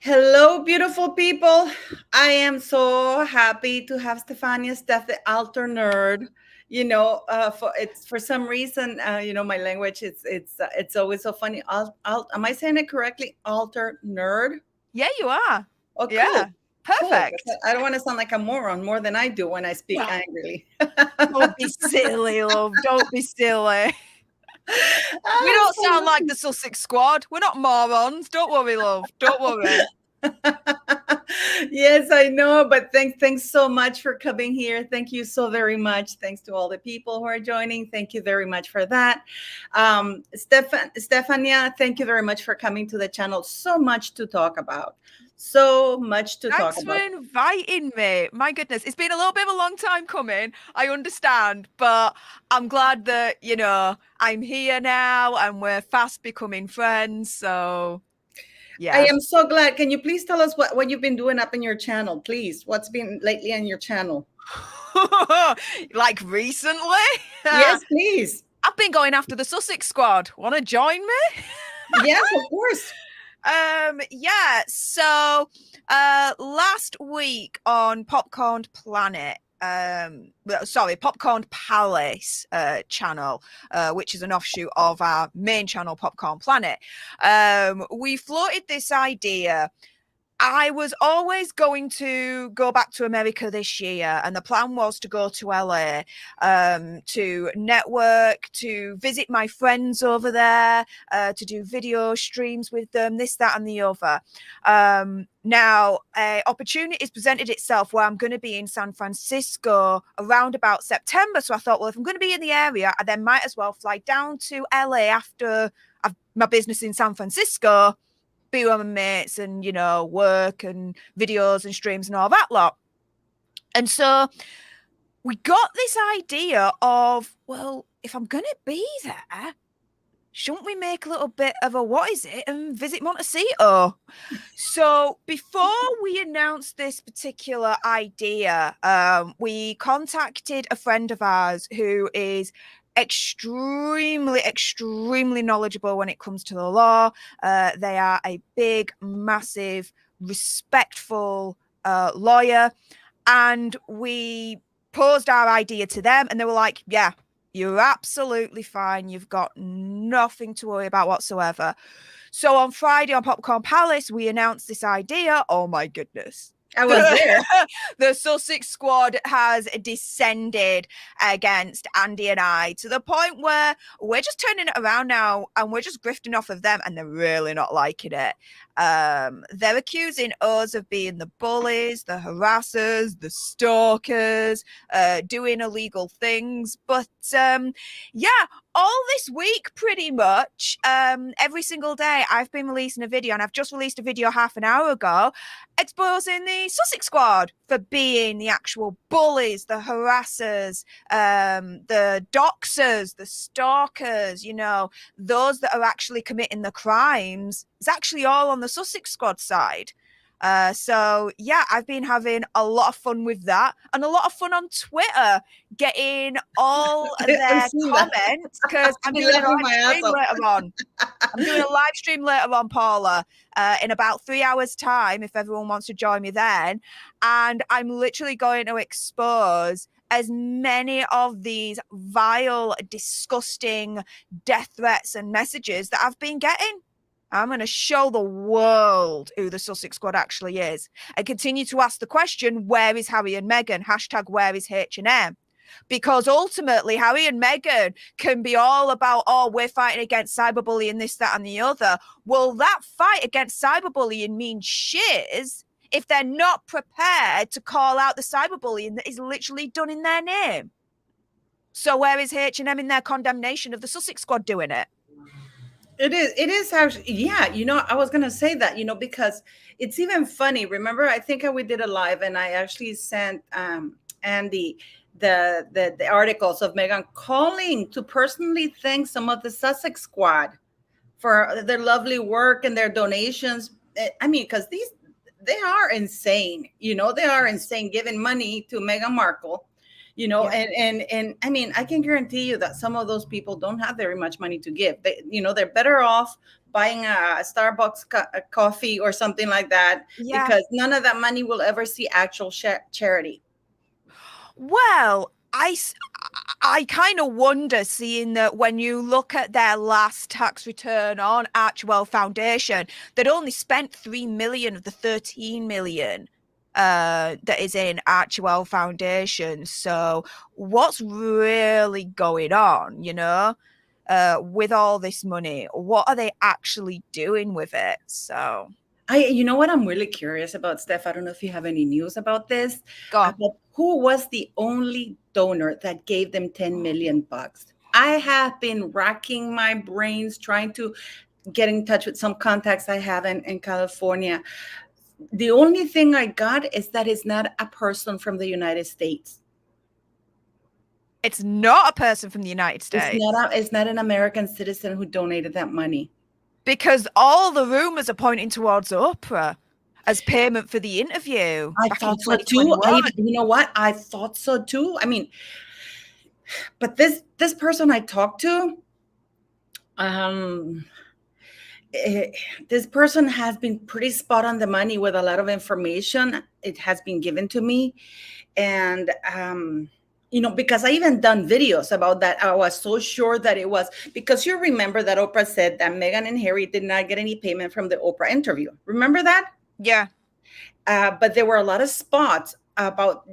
Hello, beautiful people. I am so happy to have Stefania, Steph, the altar nerd. For some reason, my language it's always so funny. Am I saying it correctly? Altar nerd. Yeah, you are. Oh, cool, Yeah, cool. perfect. I don't want to sound like a moron more than I do when I speak angrily. Don't be silly, love. Don't be silly. We I'm don't so sound like the Sussex Squad. We're not morons. Don't worry, love. Don't worry. Yes, I know, but thanks so much for coming here. Thank you so very much. Thanks to all the people who are joining. Thank you very much for that. Stefania, thank you very much for coming to the channel. So much to talk about. So much to talk Thanks for about. inviting me. My goodness, it's been a little bit of a long time coming. I understand, but I'm glad that, I'm here now and we're fast becoming friends. So, I yeah. am so glad. Can you please tell us what you've been doing up in your channel, please? What's been lately on your channel? Like recently? Yes, please. I've been going after the Sussex Squad. Want to join me? Yes, of course. Yeah. So, last week on Popcorn Planet, Popcorn Palace channel, which is an offshoot of our main channel, Popcorn Planet, we floated this idea. I was always going to go back to America this year, and the plan was to go to LA to network, to visit my friends over there, to do video streams with them, this, that, and the other. Now, an opportunity has presented itself where I'm going to be in San Francisco around about September. So I thought, well, if I'm going to be in the area, I then might as well fly down to LA after my business in San Francisco, be with my mates and, work and videos and streams and all that lot. And so we got this idea of, well, if I'm going to be there, shouldn't we make a little bit of a what is it and visit Montecito? So before we announced this particular idea, we contacted a friend of ours who is extremely knowledgeable when it comes to the law. They are a big, massive, respectful lawyer. And we posed our idea to them and they were like, yeah, you're absolutely fine. You've got nothing to worry about whatsoever. So on Friday on Popcorn Palace, we announced this idea. Oh my goodness. I was there. The Sussex Squad has descended against Andy and I to the point where we're just turning it around now and we're just grifting off of them and they're really not liking it. They're accusing us of being the bullies, the harassers, the stalkers, doing illegal things. But yeah, all this week, pretty much, every single day, I've been releasing a video, and I've just released a video half an hour ago exposing the Sussex Squad for being the actual bullies, the harassers, the doxers, the stalkers, those that are actually committing the crimes. It's actually all on the Sussex Squad side. So yeah, I've been having a lot of fun with that and a lot of fun on Twitter getting all their comments because I'm doing a live stream later on. I'm doing a live stream later on, Paula, in about 3 hours time, if everyone wants to join me then. And I'm literally going to expose as many of these vile, disgusting death threats and messages that I've been getting. I'm going to show the world who the Sussex Squad actually is and continue to ask the question, where is Harry and Meghan? # where is H&M? Because ultimately, Harry and Meghan can be all about, oh, we're fighting against cyberbullying, this, that, and the other. Well, that fight against cyberbullying means shiz if they're not prepared to call out the cyberbullying that is literally done in their name. So where is H&M in their condemnation of the Sussex Squad doing it? It is actually, yeah, I was going to say that, because it's even funny. Remember, I think we did a live and I actually sent Andy the articles of Meghan calling to personally thank some of the Sussex Squad for their lovely work and their donations. I mean, because they are insane, they are insane giving money to Meghan Markle. Yeah. And I mean, I can guarantee you that some of those people don't have very much money to give. They're better off buying a Starbucks a coffee or something like that, Yeah. because none of that money will ever see actual charity. Well, I kind of wonder, seeing that when you look at their last tax return on Archwell Foundation, they'd only spent 3 million of the 13 million that is in Archwell Foundation. So what's really going on, with all this money? What are they actually doing with it? So You know what I'm really curious about, Steph? I don't know if you have any news about this. go on. About who was the only donor that gave them 10 million bucks? I have been racking my brains trying to get in touch with some contacts I have in California. The only thing I got is that it's not a person from the United States. It's not a person from the United States. It's not an American citizen who donated that money. Because all the rumors are pointing towards Oprah as payment for the interview. I thought so too. You know what? I thought so too. I mean, but this person I talked to, this person has been pretty spot on the money with a lot of information. It has been given to me, and because I even done videos about that. I was so sure that it was, because you remember that Oprah said that Meghan and Harry did not get any payment from the Oprah interview. Remember that? Yeah. But there were a lot of spots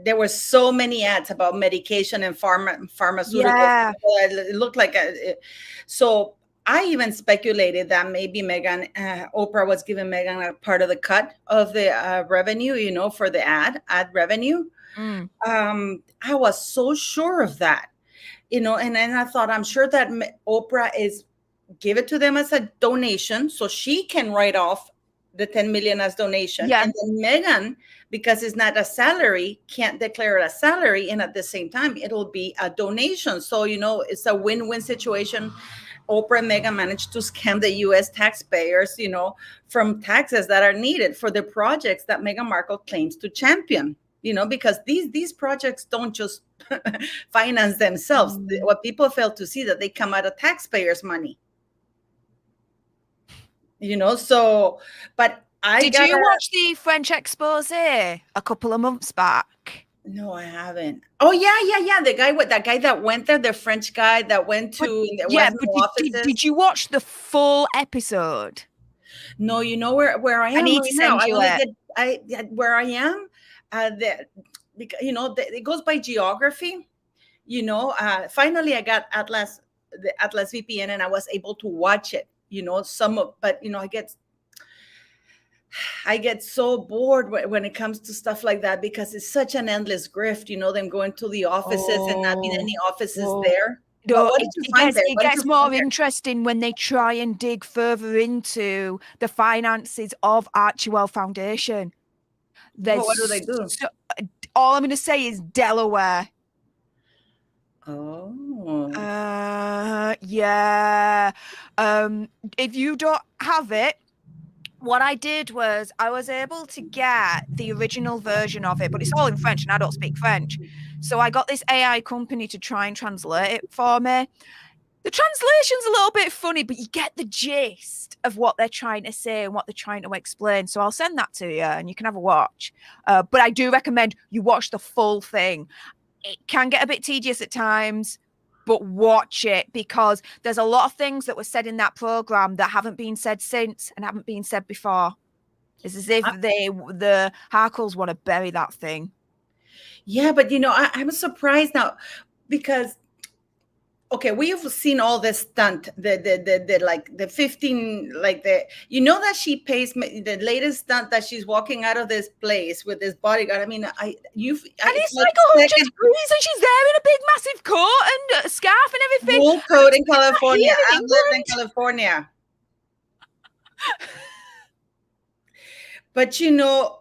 there were so many ads about medication and pharmaceuticals. Yeah. It looked like so I even speculated that maybe Oprah was giving Meghan a part of the cut of the revenue, for the ad revenue. I was so sure of that, and then I thought, I'm sure that Oprah give it to them as a donation, so she can write off the 10 million as donation. Yeah. And then Meghan, because it's not a salary, can't declare it a salary, and at the same time it'll be a donation. So it's a win-win situation. Oprah and Meghan managed to scam the U.S. taxpayers, from taxes that are needed for the projects that Meghan Markle claims to champion. Because these projects don't just finance themselves. What people fail to see, that they come out of taxpayers' money. So, but Did you watch the French expose a couple of months back? No, I haven't. Oh yeah. The guy that went there, the French guy that went to offices. Did you watch the full episode? No, where I am. I need to send you it. Where I am, because it goes by geography. Finally I got the Atlas VPN, and I was able to watch it. But I get so bored when it comes to stuff like that, because it's such an endless grift, them going to the offices and not being any offices there. No, it gets more interesting when they try and dig further into the finances of Archwell Foundation. What do they do? All I'm going to say is Delaware. Oh. Yeah. If you don't have it, what I did was I was able to get the original version of it, but it's all in French and I don't speak French. So I got this AI company to try and translate it for me. The translation's a little bit funny, but you get the gist of what they're trying to say and what they're trying to explain. So I'll send that to you and you can have a watch. But I do recommend you watch the full thing. It can get a bit tedious at times, but watch it, because there's a lot of things that were said in that program that haven't been said since and haven't been said before. It's as if the Harkles want to bury that thing. Yeah, but I'm surprised now, because okay, we have seen all this stunt, the like the 15, like that she pays the latest stunt that she's walking out of this place with this bodyguard. I mean, and it's like 100 degrees, and she's there in a big massive coat and a scarf and everything. Wool coat in California. I've lived in California. But do you know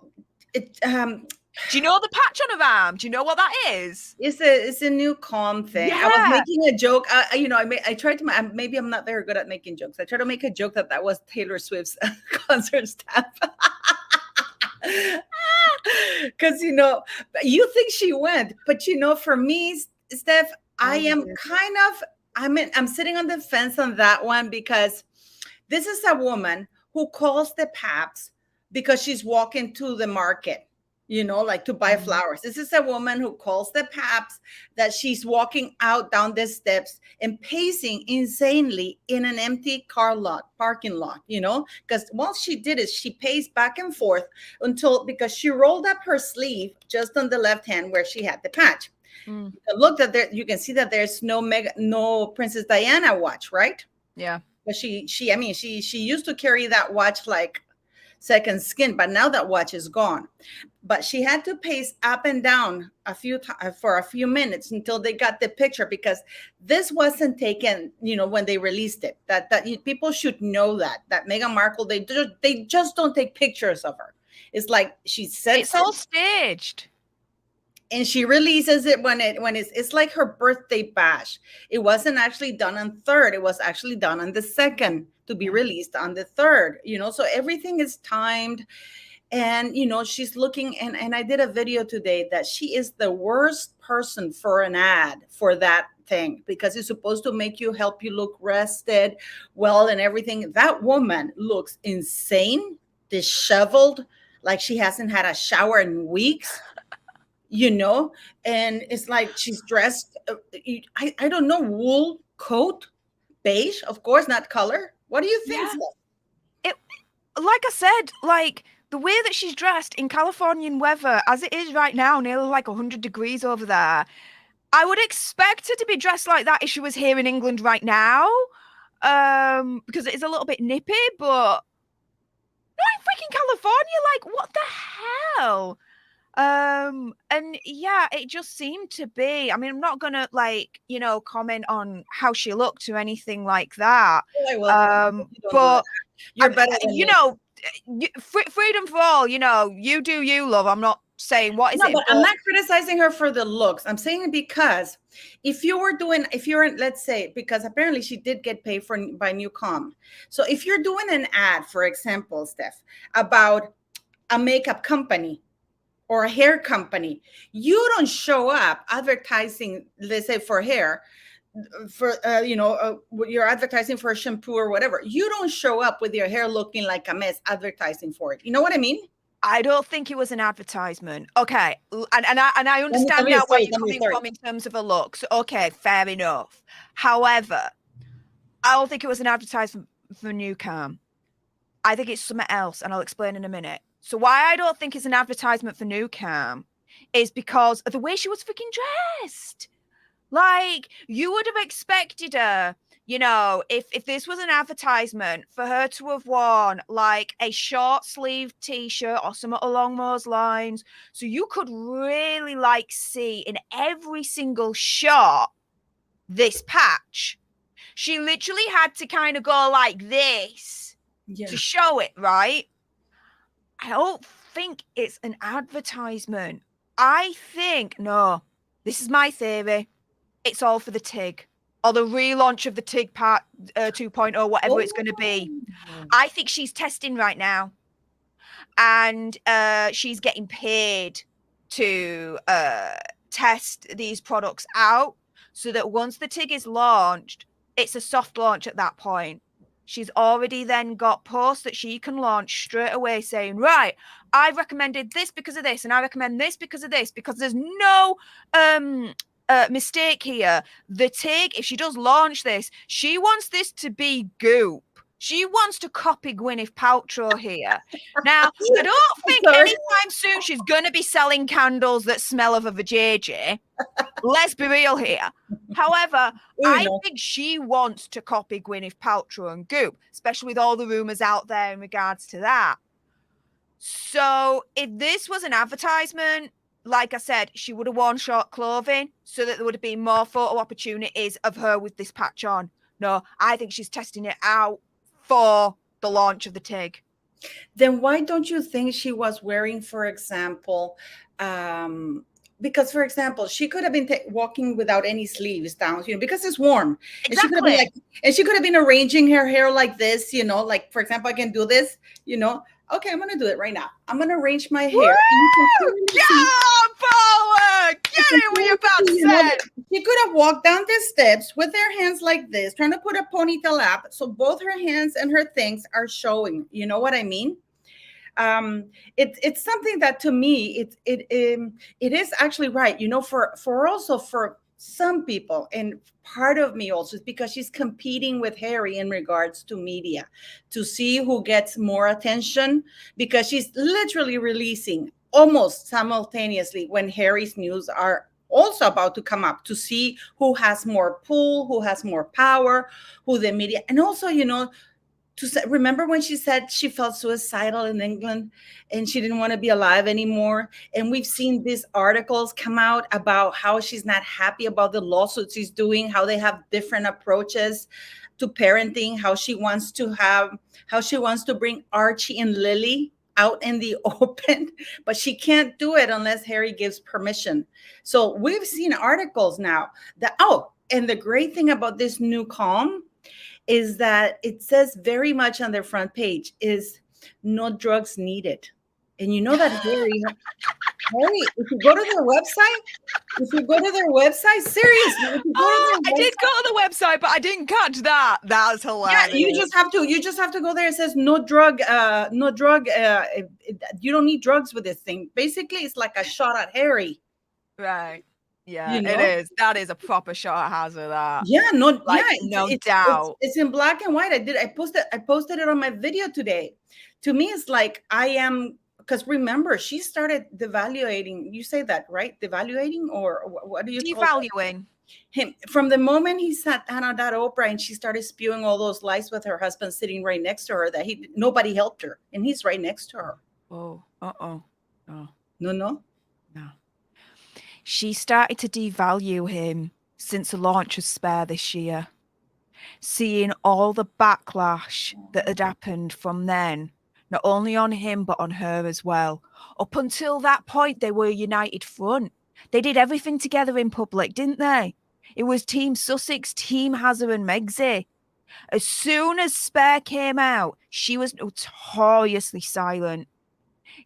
the patch on her arm? Do you know what that is? It's a new calm thing. Yeah. I was making a joke. I tried to. Maybe I'm not very good at making jokes. I tried to make a joke that was Taylor Swift's concert staff. Because you think she went, but for me, Steph, I am I'm sitting on the fence on that one, because This is a woman who calls the paps because she's walking to the market, like to buy flowers. This is a woman who calls the paps that she's walking out down the steps and pacing insanely in an empty parking lot, because what she did is she paced back and forth because she rolled up her sleeve just on the left hand where she had the patch. Look, that there, you can see that there's no Princess Diana watch, right? Yeah. But she used to carry that watch like second skin, but now that watch is gone. But she had to pace up and down for a few minutes until they got the picture, because this wasn't taken, when they released it. That people should know that Meghan Markle, they just don't take pictures of her. It's like she said it's all staged. And she releases it when it's like her birthday bash. It wasn't actually done on 3rd. It was actually done on the 2nd to be released on the 3rd. So everything is timed. And, she's looking, and I did a video today that she is the worst person for an ad for that thing, because it's supposed to help you look rested, well, and everything. That woman looks insane, disheveled, like she hasn't had a shower in weeks. And it's like she's dressed, I don't know, wool coat, beige, of course, not color. What do you think? Yeah. Like I said, like the way that she's dressed in Californian weather, as it is right now, nearly like 100 degrees over there, I would expect her to be dressed like that if she was here in England right now, because it is a little bit nippy, but not in freaking California. Like, what the hell? And yeah, it just seemed to be, I mean, I'm not gonna comment on how she looked or anything like that. But you're better than freedom for all, you do you, love. I'm not saying what is it. But I'm not criticizing her for the looks. I'm saying it because if you're let's say, because apparently she did get paid by Newcom. So if you're doing an ad, for example, Steph, about a makeup company or a hair company, you don't show up advertising, let's say for hair, for you're advertising for a shampoo or whatever. You don't show up with your hair looking like a mess advertising for it. You know what I mean? I don't think it was an advertisement. Okay, and I understand now where you're coming from in terms of a look. So, okay, fair enough. However, I don't think it was an advertisement for Newcom. I think it's something else, and I'll explain in a minute. So why I don't think it's an advertisement for Newcom is because of the way she was freaking dressed. Like, you would have expected her, if this was an advertisement, for her to have worn like a short sleeve t-shirt or something along those lines. So you could really see in every single shot this patch. She literally had to kind of go like this to show it, right? I don't think it's an advertisement. I think, no, this is my theory. It's all for the TIG or the relaunch of the TIG part 2.0, whatever it's going to be. I think she's testing right now, and she's getting paid to test these products out so that once the TIG is launched, it's a soft launch at that point. She's already then got posts that she can launch straight away saying, right, I've recommended this because of this, and I recommend this because of this, because there's no mistake here. The TIG, if she does launch this, she wants this to be goop. She wants to copy Gwyneth Paltrow here. Now, I don't think anytime soon she's going to be selling candles that smell of a vajayjay. Let's be real here. However, I think she wants to copy Gwyneth Paltrow and Goop, especially with all the rumors out there in regards to that. So if this was an advertisement, like I said, she would have worn short clothing so that there would have been more photo opportunities of her with this patch on. No, I think she's testing it out for the launch of the TIG. Then why don't you think she was wearing, for example, because, for example, she could have been walking without any sleeves down, because it's warm. Exactly. And she could have been arranging her hair like this, like, for example, I can do this, Okay, I'm going to do it right now. I'm going to arrange my hair. Yeah, Paula! it what you're about to say. She could have walked down the steps with her hands like this, trying to put a ponytail up, so both her hands and her things are showing. You know what I mean? It's something that to me it is actually right. You know, for some people, and part of me also is because she's competing with Harry in regards to media to see who gets more attention, because she's literally releasing almost simultaneously when Harry's news are also about to come up, to see who has more pull, who has more power, who the media. And also, you know, remember when she said she felt suicidal in England and she didn't want to be alive anymore? And we've seen these articles come out about how she's not happy about the lawsuits she's doing, how they have different approaches to parenting, how she wants to bring Archie and Lily out in the open, but she can't do it unless Harry gives permission. So we've seen articles now that, and the great thing about this new calm is that it says very much on their front page is no drugs needed. And you know that Harry, if you go to their website, seriously, I did go to the website, but I didn't catch that. That's hilarious. Yeah, you just have to go there. It says no drug, you don't need drugs with this thing. Basically, it's like a shot at Harry. Right. Yeah, you know? It is. That is a proper shot at Hazard. That. Yeah, no doubt. It's in black and white. I posted it on my video today. To me, it's like I am, because remember, she started devaluating. You say that, right? Devaluating, or what do you devaluing him from the moment he sat down on that Oprah and she started spewing all those lies with her husband sitting right next to her, that nobody helped her, and he's right next to her. Oh, no. She started to devalue him since the launch of Spare this year. Seeing all the backlash that had happened from then, not only on him, but on her as well. Up until that point, they were a united front. They did everything together in public, didn't they? It was Team Sussex, Team Hazard and Megxie. As soon as Spare came out, she was notoriously silent.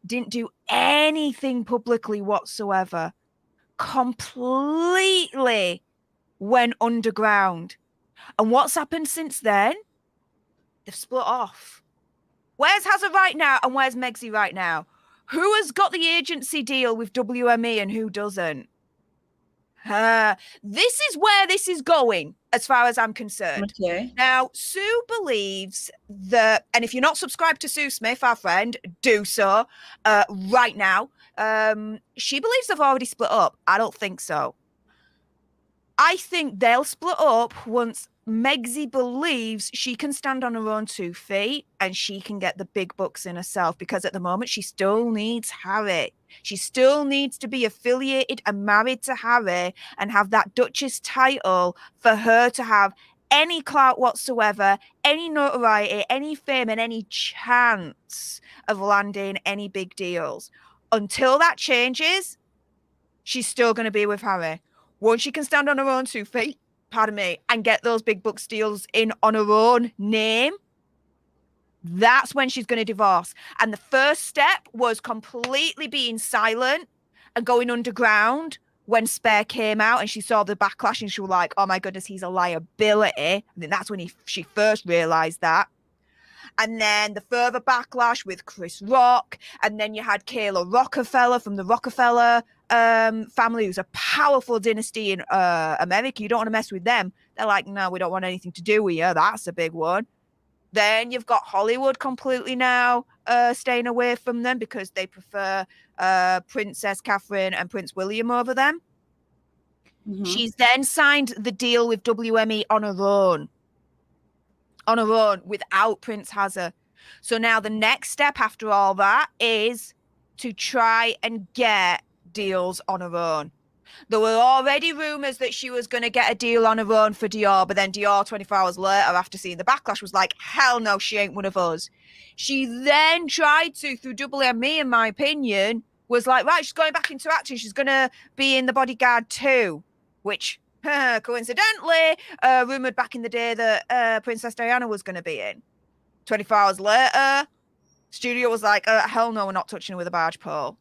Didn't do anything publicly whatsoever. Completely went underground. And what's happened since then? They've split off. Where's Hazard right now and where's Megxie right now? Who has got the agency deal with WME and who doesn't? This is where this is going, as far as I'm concerned. Okay. Now, Sue believes that, and if you're not subscribed to Sue Smith, our friend, do so right now. She believes they've already split up. I don't think so. I think they'll split up once Megxie believes she can stand on her own 2 feet and she can get the big bucks in herself, because at the moment she still needs Harry. She still needs to be affiliated and married to Harry and have that Duchess title for her to have any clout whatsoever, any notoriety, any fame, and any chance of landing any big deals. Until that changes, she's still going to be with Harry. Once she can stand on her own 2 feet, and get those big book deals in on her own name, that's when she's going to divorce. And the first step was completely being silent and going underground when Spare came out and she saw the backlash and she was like, oh my goodness, he's a liability. I think that's when she first realised that. And then the further backlash with Chris Rock. And then you had Kayla Rockefeller from the Rockefeller family, who's a powerful dynasty in America. You don't want to mess with them. They're like, no, we don't want anything to do with you. That's a big one. Then you've got Hollywood completely now staying away from them because they prefer Princess Catherine and Prince William over them. Mm-hmm. She's then signed the deal with WME on her own. Without Prince Hazard. So now the next step after all that is to try and get deals on her own. There were already rumours that she was going to get a deal on her own for Dior, but then Dior 24 hours later, after seeing the backlash, was like, hell no, she ain't one of us. She then tried to, through WME, in my opinion, was like, right, she's going back into acting. She's going to be in The Bodyguard 2, which... coincidentally, rumoured back in the day that Princess Diana was going to be in. 24 hours later, studio was like, hell no, we're not touching her with a barge pole.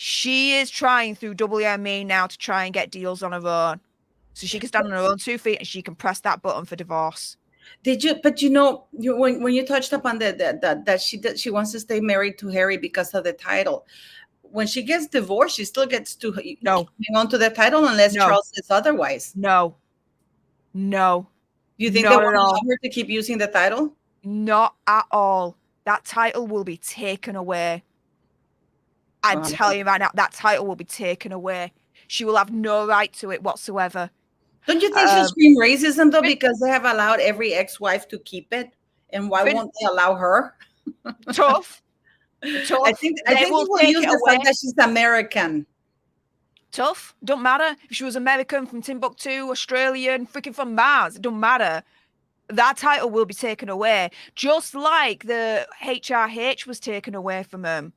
She is trying through WME now to try and get deals on her own. So she can stand on her own 2 feet and she can press that button for divorce. Did you? But you know, when you touched upon that she wants to stay married to Harry because of the title. When she gets divorced, she still gets to hang on to the title unless Charles says otherwise. No. You think they won't allow her to keep using the title? Not at all. That title will be taken away. I'm telling you right now, that title will be taken away. She will have no right to it whatsoever. Don't you think she'll scream racism though, because they have allowed every ex-wife to keep it, and why won't they allow her? Tough. I think they will use the fact that she's American. Tough. Don't matter if she was American, from Timbuktu, Australian, freaking from Mars. It don't matter. That title will be taken away, just like the HRH was taken away from them.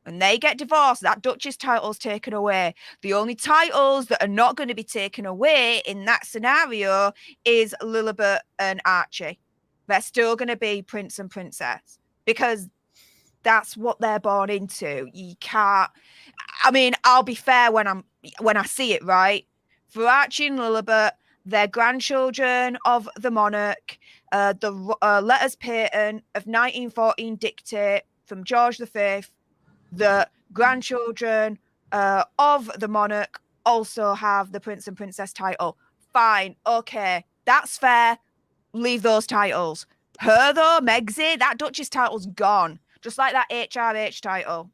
When they get divorced, that Duchess title is taken away. The only titles that are not going to be taken away in that scenario is Lilibet and Archie. They're still going to be Prince and Princess because that's what they're born into. You can't. I mean, I'll be fair when I see it, right? For Archie and Lilibet, they're grandchildren of the monarch. The letters patent of 1914 dictate from George V. The grandchildren of the monarch also have the Prince and Princess title. Fine, okay, that's fair. Leave those titles. Her though, Megsy, that Duchess title's gone. Just like that HRH title.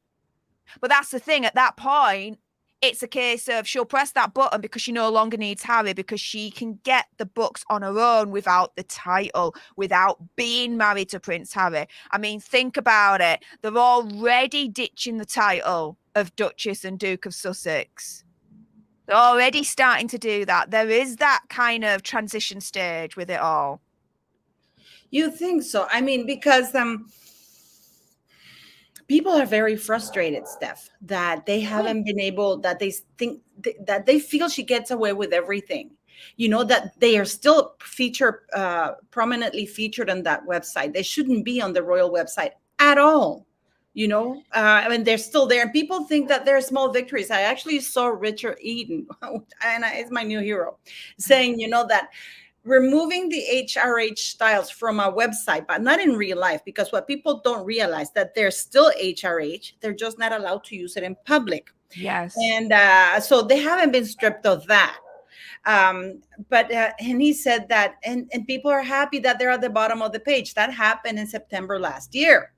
But that's the thing, at that point, it's a case of she'll press that button because she no longer needs Harry, because she can get the books on her own without the title, without being married to Prince Harry. I mean, think about it. They're already ditching the title of Duchess and Duke of Sussex. They're already starting to do that. There is that kind of transition stage with it all. You think so? I mean, because people are very frustrated, Steph, that they haven't been able, that they think that they feel she gets away with everything. You know, that they are still prominently featured on that website. They shouldn't be on the royal website at all. You know, I mean, they're still there. And people think that they're small victories. I actually saw Richard Eden, and it's my new hero, saying, you know, that removing the HRH styles from our website, but not in real life, because what people don't realize that they're still HRH. They're just not allowed to use it in public. Yes. And so they haven't been stripped of that. But and he said that, and people are happy that they're at the bottom of the page. That happened in September last year.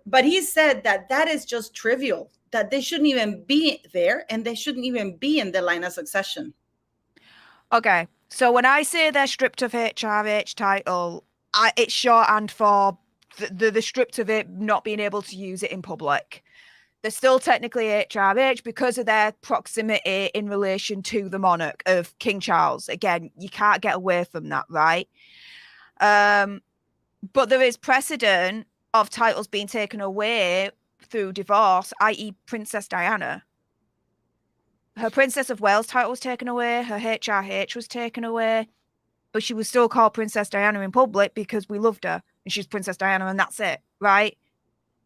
But he said that that is just trivial, that they shouldn't even be there, and they shouldn't even be in the line of succession. Okay. So when I say they're stripped of HRH title, it's shorthand for the stripped of it not being able to use it in public. They're still technically HRH because of their proximity in relation to the monarch of King Charles. Again, you can't get away from that, right? But there is precedent of titles being taken away through divorce, i.e. Princess Diana. Her Princess of Wales title was taken away. Her HRH was taken away. But she was still called Princess Diana in public because we loved her. And she's Princess Diana and that's it, right?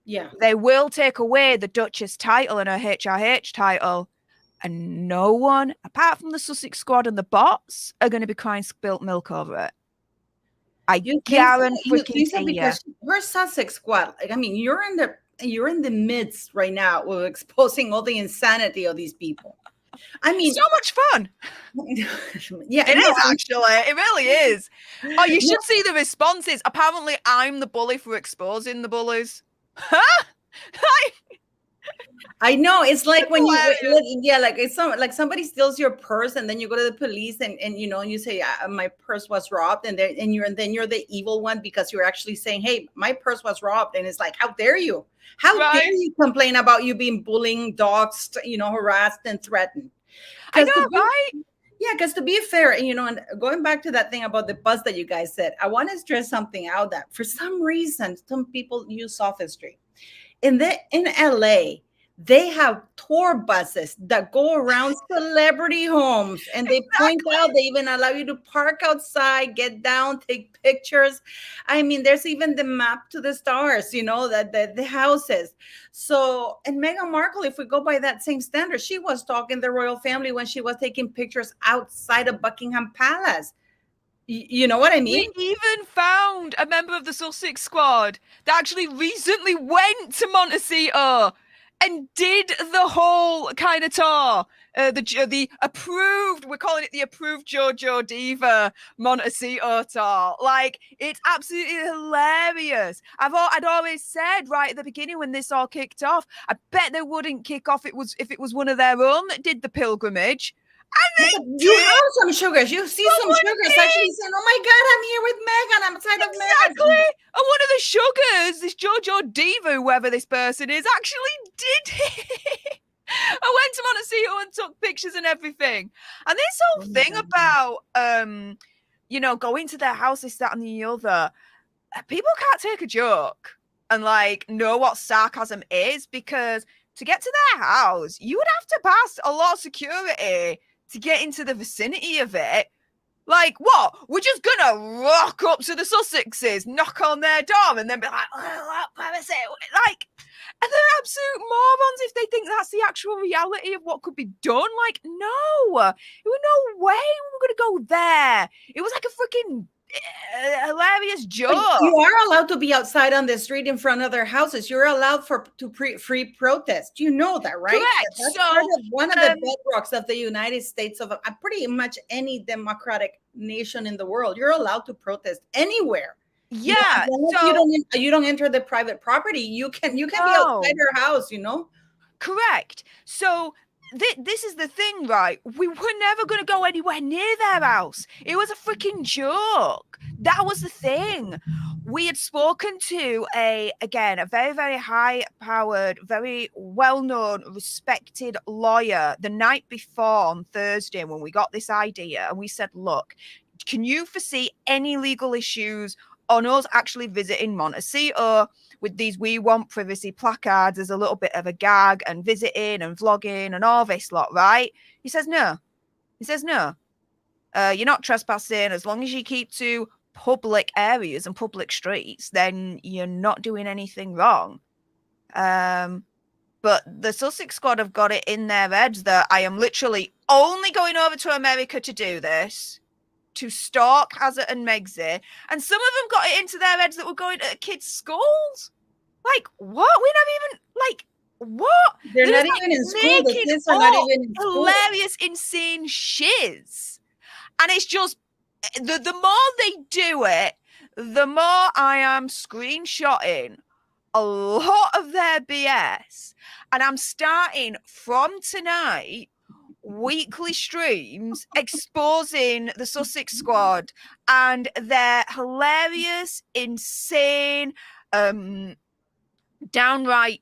Yeah. They will take away the Duchess title and her HRH title. And no one, apart from the Sussex Squad and the bots, are going to be crying spilt milk over it. I guarantee because we're Sussex Squad. Like, I mean, you're in the midst right now of exposing all the insanity of these people. I mean, so much fun. Yeah, it is actually. It really is. Oh, you should see the responses. Apparently, I'm the bully for exposing the bullies. Huh? I know. It's like when like somebody steals your purse and then you go to the police and you know, and you say my purse was robbed, and you're the evil one because you're actually saying, hey, my purse was robbed, and it's like, how dare you? How dare you complain about you being bullying, doxxed, you know, harassed and threatened? I know, right? Yeah, because to be fair, and you know, and going back to that thing about the bus that you guys said, I want to stress something out that for some reason, some people use sophistry. In LA, they have tour buses that go around celebrity homes, and they point out, they even allow you to park outside, get down, take pictures. I mean, there's even the map to the stars, that the houses. So, and Meghan Markle, if we go by that same standard, she was talking the royal family when she was taking pictures outside of Buckingham Palace. You know what I mean? We even found a member of the Sussex Squad that actually recently went to Montecito and did the whole kind of tour. The approved, we're calling it the approved JoJo Diva Montecito tour. Like, it's absolutely hilarious. I'd always said right at the beginning when this all kicked off, I bet they wouldn't kick off if it was one of their own that did the pilgrimage. You have some sugars. You see some sugars actually saying, "Oh my God, I'm here with Meghan. I'm outside of Meghan." Exactly. And one of the sugars, this JoJo Diva, whoever this person is, actually did it. I went to Montecito and took pictures and everything. And this whole thing about, going to their house, this, that, and the other, people can't take a joke and know what sarcasm is, because to get to their house, you would have to pass a lot of security to get into the vicinity of it. Like, what? We're just gonna rock up to the Sussexes, knock on their door, and then be like, "Oh, where is it?" And they're absolute morons if they think that's the actual reality of what could be done. Like, no, there was no way we were gonna go there. It was like a freaking hilarious joke. You are allowed to be outside on the street in front of their houses. You're allowed to free protest. You know that, right? Correct. That's part of one of the bedrocks of the United States, of pretty much any democratic nation in the world. You're allowed to protest anywhere. Yeah. You don't enter the private property. You can be outside your house. Correct. So this is the thing, right? We were never going to go anywhere near their house. It was a freaking joke. That was the thing. We had spoken to a very, very high-powered, very well-known, respected lawyer the night before on Thursday when we got this idea. And we said, look, can you foresee any legal issues on us actually visiting Montecito with these "We Want Privacy" placards as a little bit of a gag, and visiting and vlogging and all this lot, right? He says no. You're not trespassing. As long as you keep to public areas and public streets, then you're not doing anything wrong. But the Sussex Squad have got it in their heads that I am literally only going over to America to do this, to stalk Hazard and Megxit, and some of them got it into their heads that we're going to kids' schools. Like, what? We're not even, what? They're not even in school. The kids are not even in school. Hilarious, insane shiz. And it's just, the more they do it, the more I am screenshotting a lot of their BS. And I'm starting from tonight weekly streams exposing the Sussex Squad and their hilarious, insane, downright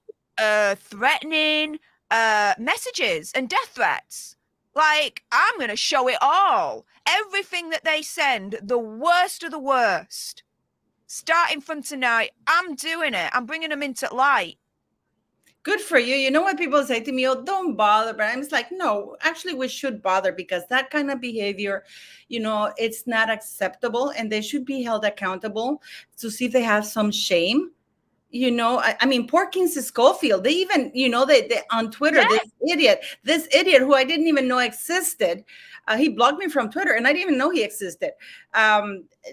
threatening messages and death threats. Like, I'm going to show it all. Everything that they send, the worst of the worst. Starting from tonight, I'm doing it. I'm bringing them into light. Good for you. You know what people say to me? Oh, don't bother. But I'm just like, no, actually, we should bother, because that kind of behavior, it's not acceptable, and they should be held accountable to see if they have some shame. I mean, poor Kingsley Schofield, they even, they on Twitter, this idiot who I didn't even know existed, he blocked me from Twitter, and I didn't even know he existed,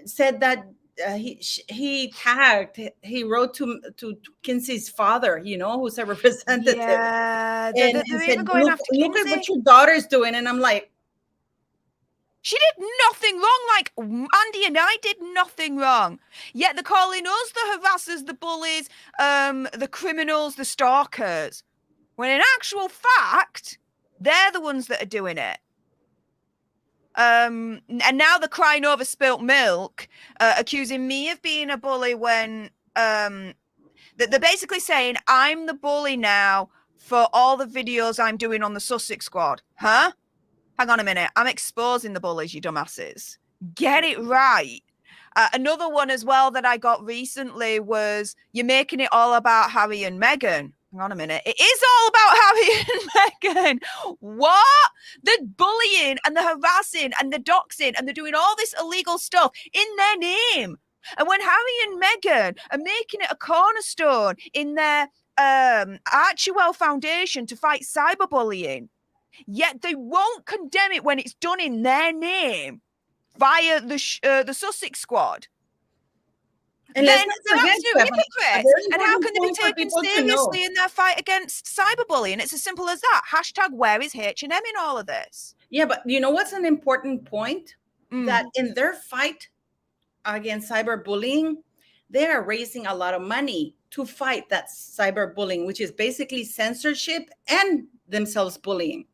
said that he wrote to Kinsey's father, who's a representative. Yeah, and said, look at what your daughter's doing. And I'm like, she did nothing wrong. Like, Andy and I did nothing wrong. Yet they're calling us the harassers, the bullies, the criminals, the stalkers. When in actual fact, they're the ones that are doing it. And now they're crying over spilt milk, accusing me of being a bully when they're basically saying I'm the bully now for all the videos I'm doing on the Sussex Squad. Huh? Hang on a minute. I'm exposing the bullies, you dumbasses. Get it right. Another one as well that I got recently was, you're making it all about Harry and Meghan. Hang on a minute. It is all about Harry and Meghan. What? The bullying and the harassing and the doxing, and they're doing all this illegal stuff in their name. And when Harry and Meghan are making it a cornerstone in their Archwell Foundation to fight cyberbullying, yet they won't condemn it when it's done in their name via the Sussex Squad. And then they're absolute hypocrites. And how can they be taken seriously in their fight against cyberbullying? It's as simple as that. Hashtag where is H&M in all of this? Yeah, but you know what's an important point? That in their fight against cyberbullying, they are raising a lot of money to fight that cyberbullying, which is basically censorship and themselves bullying.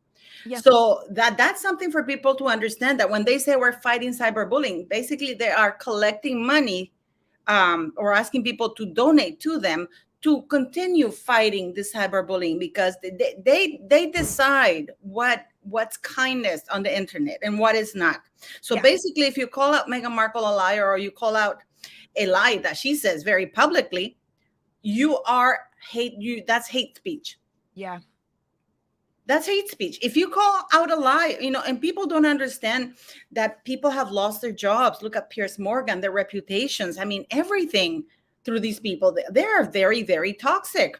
Yeah. So that's something for people to understand, that when they say we're fighting cyberbullying, basically they are collecting money or asking people to donate to them to continue fighting the cyberbullying, because they decide what's kindness on the internet and what is not. So basically, if you call out Meghan Markle a liar, or you call out a lie that she says very publicly, that's hate speech. Yeah. That's hate speech. If you call out a lie, and people don't understand that people have lost their jobs. Look at Piers Morgan, their reputations. I mean, everything through these people. They are very, very toxic.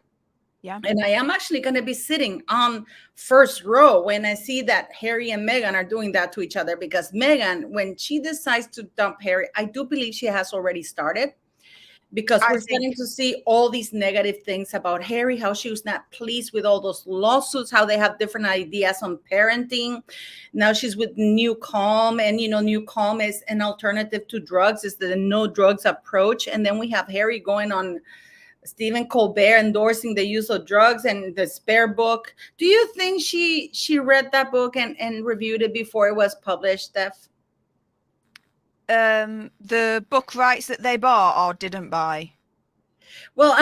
Yeah. And I am actually going to be sitting on first row when I see that Harry and Meghan are doing that to each other, because Meghan, when she decides to dump Harry, I do believe she has already started. Because we're starting to see all these negative things about Harry, how she was not pleased with all those lawsuits, how they have different ideas on parenting. Now she's with New Calm, and New Calm is an alternative to drugs, is the no drugs approach. And then we have Harry going on Stephen Colbert endorsing the use of drugs and the Spare book. Do you think she read that book and reviewed it before it was published, Stef? The book rights that they bought or didn't buy? Well,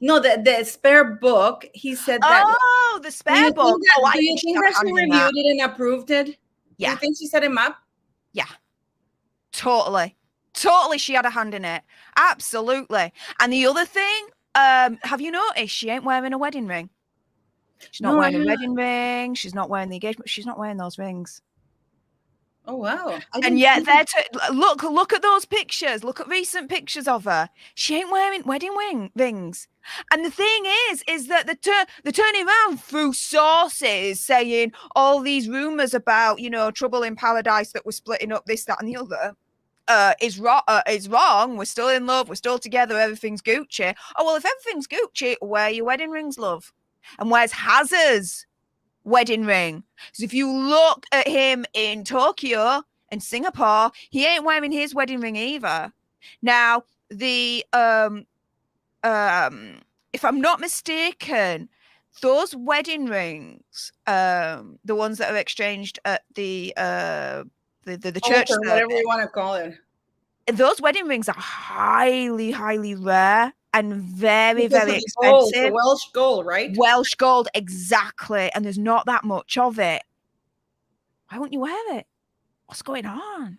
no, the Spare book. He said that. Oh, the Spare book. Do you think that she reviewed it and approved it? Yeah. Do you think she set him up? Yeah. Totally, she had a hand in it. Absolutely. And the other thing, have you noticed she ain't wearing a wedding ring? She's not wearing a wedding ring. She's not wearing the engagement. She's not wearing those rings. Oh, wow. And yet look at those pictures. Look at recent pictures of her. She ain't wearing wedding rings. And the thing is that they're turning around through sources saying all these rumors about, trouble in paradise, that we're splitting up, this, that, and the other. Is wrong. We're still in love. We're still together. Everything's Gucci. Oh, well, if everything's Gucci, where are your wedding rings, love? And where's Hazard's wedding ring? So if you look at him in Tokyo and Singapore, he ain't wearing his wedding ring either. Now, the if I'm not mistaken, those wedding rings, the ones that are exchanged at the church, or whatever you want to call it, those wedding rings are highly, highly rare and very, very expensive. The Welsh gold, right? Welsh gold, exactly. And there's not that much of it. Why won't you wear it? What's going on?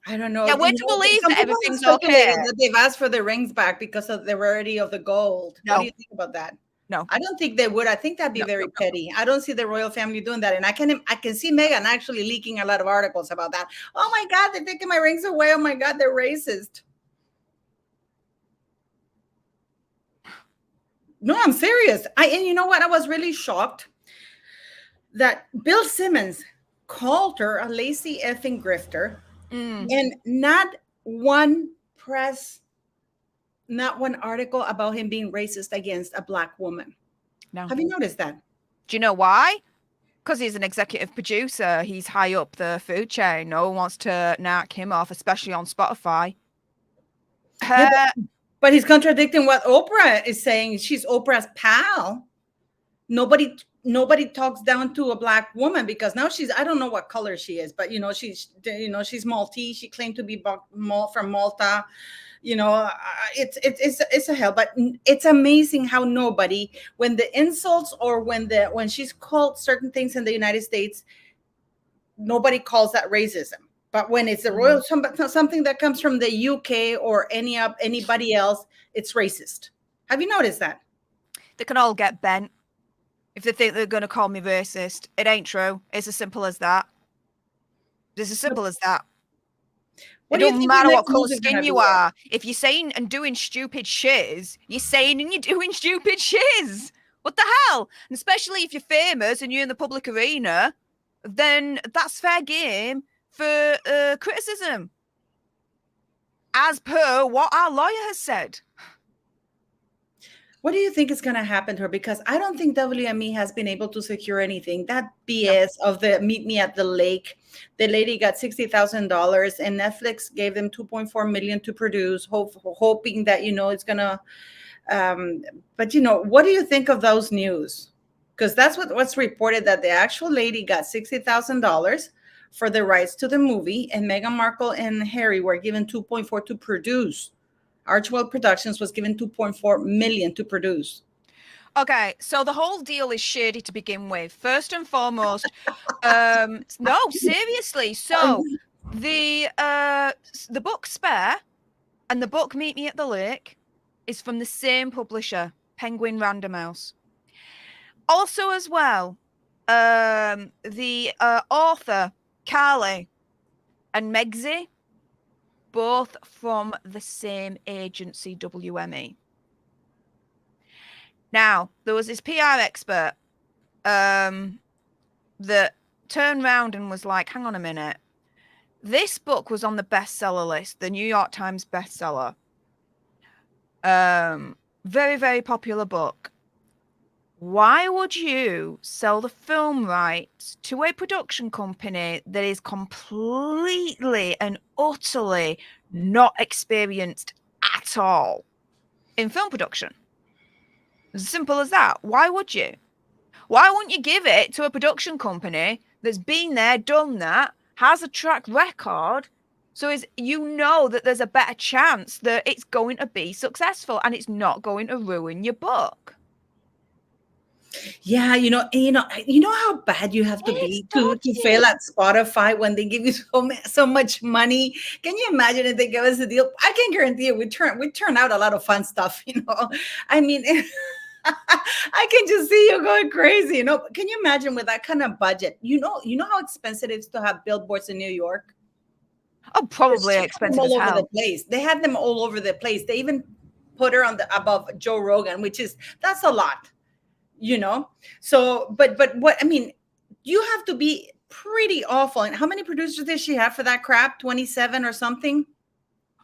I don't know. Yeah, we're to believe that everything's okay. That they've asked for the rings back because of the rarity of the gold. No. What do you think about that? No, I don't think they would. I think that'd be very petty. I don't see the royal family doing that. And I can see Meghan actually leaking a lot of articles about that. Oh my God, they're taking my rings away. Oh my God, they're racist. No, I'm serious. And you know what? I was really shocked that Bill Simmons called her a lazy effing grifter, and not one article about him being racist against a Black woman. No. Have you noticed that? Do you know why? Because he's an executive producer. He's high up the food chain. No one wants to knock him off, especially on Spotify. But he's contradicting what Oprah is saying. She's Oprah's pal. Nobody talks down to a Black woman, because now I don't know what color she is, but she's Maltese. She claimed to be from Malta. It's a hell, but it's amazing how nobody, when the insults or when she's called certain things in the United States, nobody calls that racism. But when it's a royal something that comes from the UK or anybody else, it's racist. Have you noticed that? They can all get bent if they think they're going to call me racist. It ain't true. It's as simple as that. It's as simple as that. It don't matter what colour skin you are. If you're saying and doing stupid shiz, you're saying and you're doing stupid shiz. What the hell? And especially if you're famous and you're in the public arena, then that's fair game for criticism. As per what our lawyer has said. What do you think is going to happen to her? Because I don't think WME has been able to secure anything. That BS of the meet me at the lake. The lady got $60,000 and Netflix gave them $2.4 million to produce, hoping that, it's going to. But, what do you think of those news? Because that's what's reported, that the actual lady got $60,000 for the rights to the movie, and Meghan Markle and Harry were given 2.4 to produce. Archwell Productions was given 2.4 million to produce. Okay, so the whole deal is shady to begin with. First and foremost, no, seriously. So the book Spare and the book Meet Me at the Lake is from the same publisher, Penguin Random House. Also, as well, the author Carly and Megsy, both from the same agency, WME. Now, there was this PR expert that turned around and was like, hang on a minute. This book was on the bestseller list, the New York Times bestseller. Very, very popular book. Why would you sell the film rights to a production company that is completely and utterly not experienced at all in film production? As simple as that. Why would you? Why wouldn't you give it to a production company that's been there, done that, has a track record, so that there's a better chance that it's going to be successful and it's not going to ruin your book? Yeah, you know how bad you have to be to fail at Spotify when they give you so much money. Can you imagine if they give us a deal? I can guarantee you, we turn out a lot of fun stuff. I mean, I can just see you going crazy. Can you imagine with that kind of budget? You know how expensive it is to have billboards in New York. Oh, probably expensive all as hell. Over the place. They had them all over the place. They even put her above Joe Rogan, that's a lot. So but what I mean, you have to be pretty awful. And how many producers did she have for that crap? 27 or something?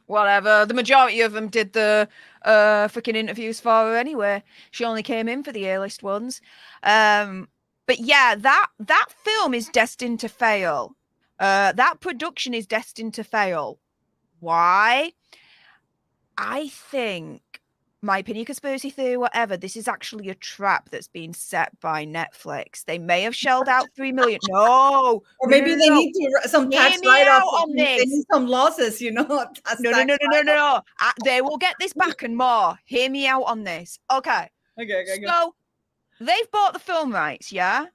Whatever. The majority of them did the freaking interviews for her anyway. She only came in for the A-list ones. But yeah, that film is destined to fail. That production is destined to fail. Why? I think, my opinion, conspiracy theory, whatever, this is actually a trap that's been set by Netflix. They may have shelled out $3 million. No. Or maybe they need some tax write-off on this. They need some losses, No. They will get this back and more. Hear me out on this. Okay. So they've bought the film rights, yeah?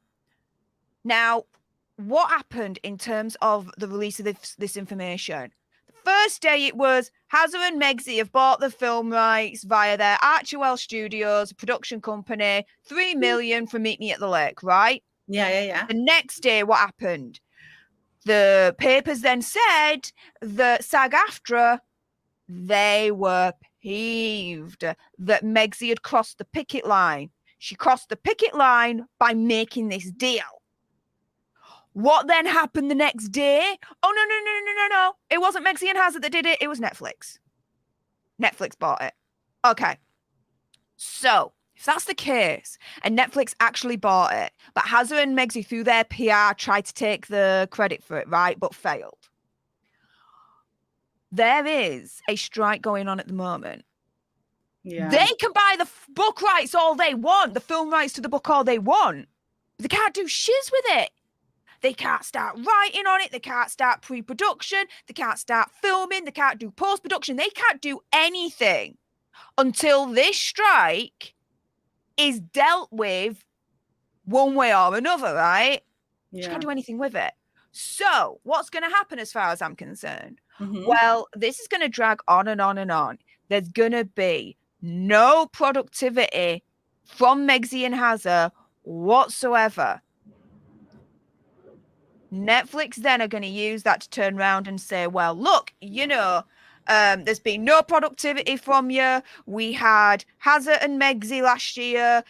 Now, what happened in terms of the release of this information? First day it was Hazza and Megsy have bought the film rights via their Archwell Studios production company, $3 million for Meet Me at the Lake, right? Yeah. The next day, what happened? The papers then said that SAG-AFTRA, they were peeved that Megsy had crossed the picket line. She crossed the picket line by making this deal. What then happened the next day? Oh, no. It wasn't Megsy and Hazard that did it. It was Netflix. Netflix bought it. Okay. So, if that's the case, and Netflix actually bought it, but Hazard and Megsy, through their PR, tried to take the credit for it, right, but failed. There is a strike going on at the moment. Yeah. They can buy the book rights all they want, the film rights to the book all they want. But they can't do shiz with it. They can't start writing on it. They can't start pre-production. They can't start filming. They can't do post-production. They can't do anything until this strike is dealt with one way or another, right? Yeah. She can't do anything with it. So what's going to happen as far as I'm concerned? Mm-hmm. Well, this is going to drag on and on and on. There's going to be no productivity from Megxie and Hazza whatsoever. Netflix then are going to use that to turn around and say, well, look, there's been no productivity from you. We had Hazza and Megxie last year.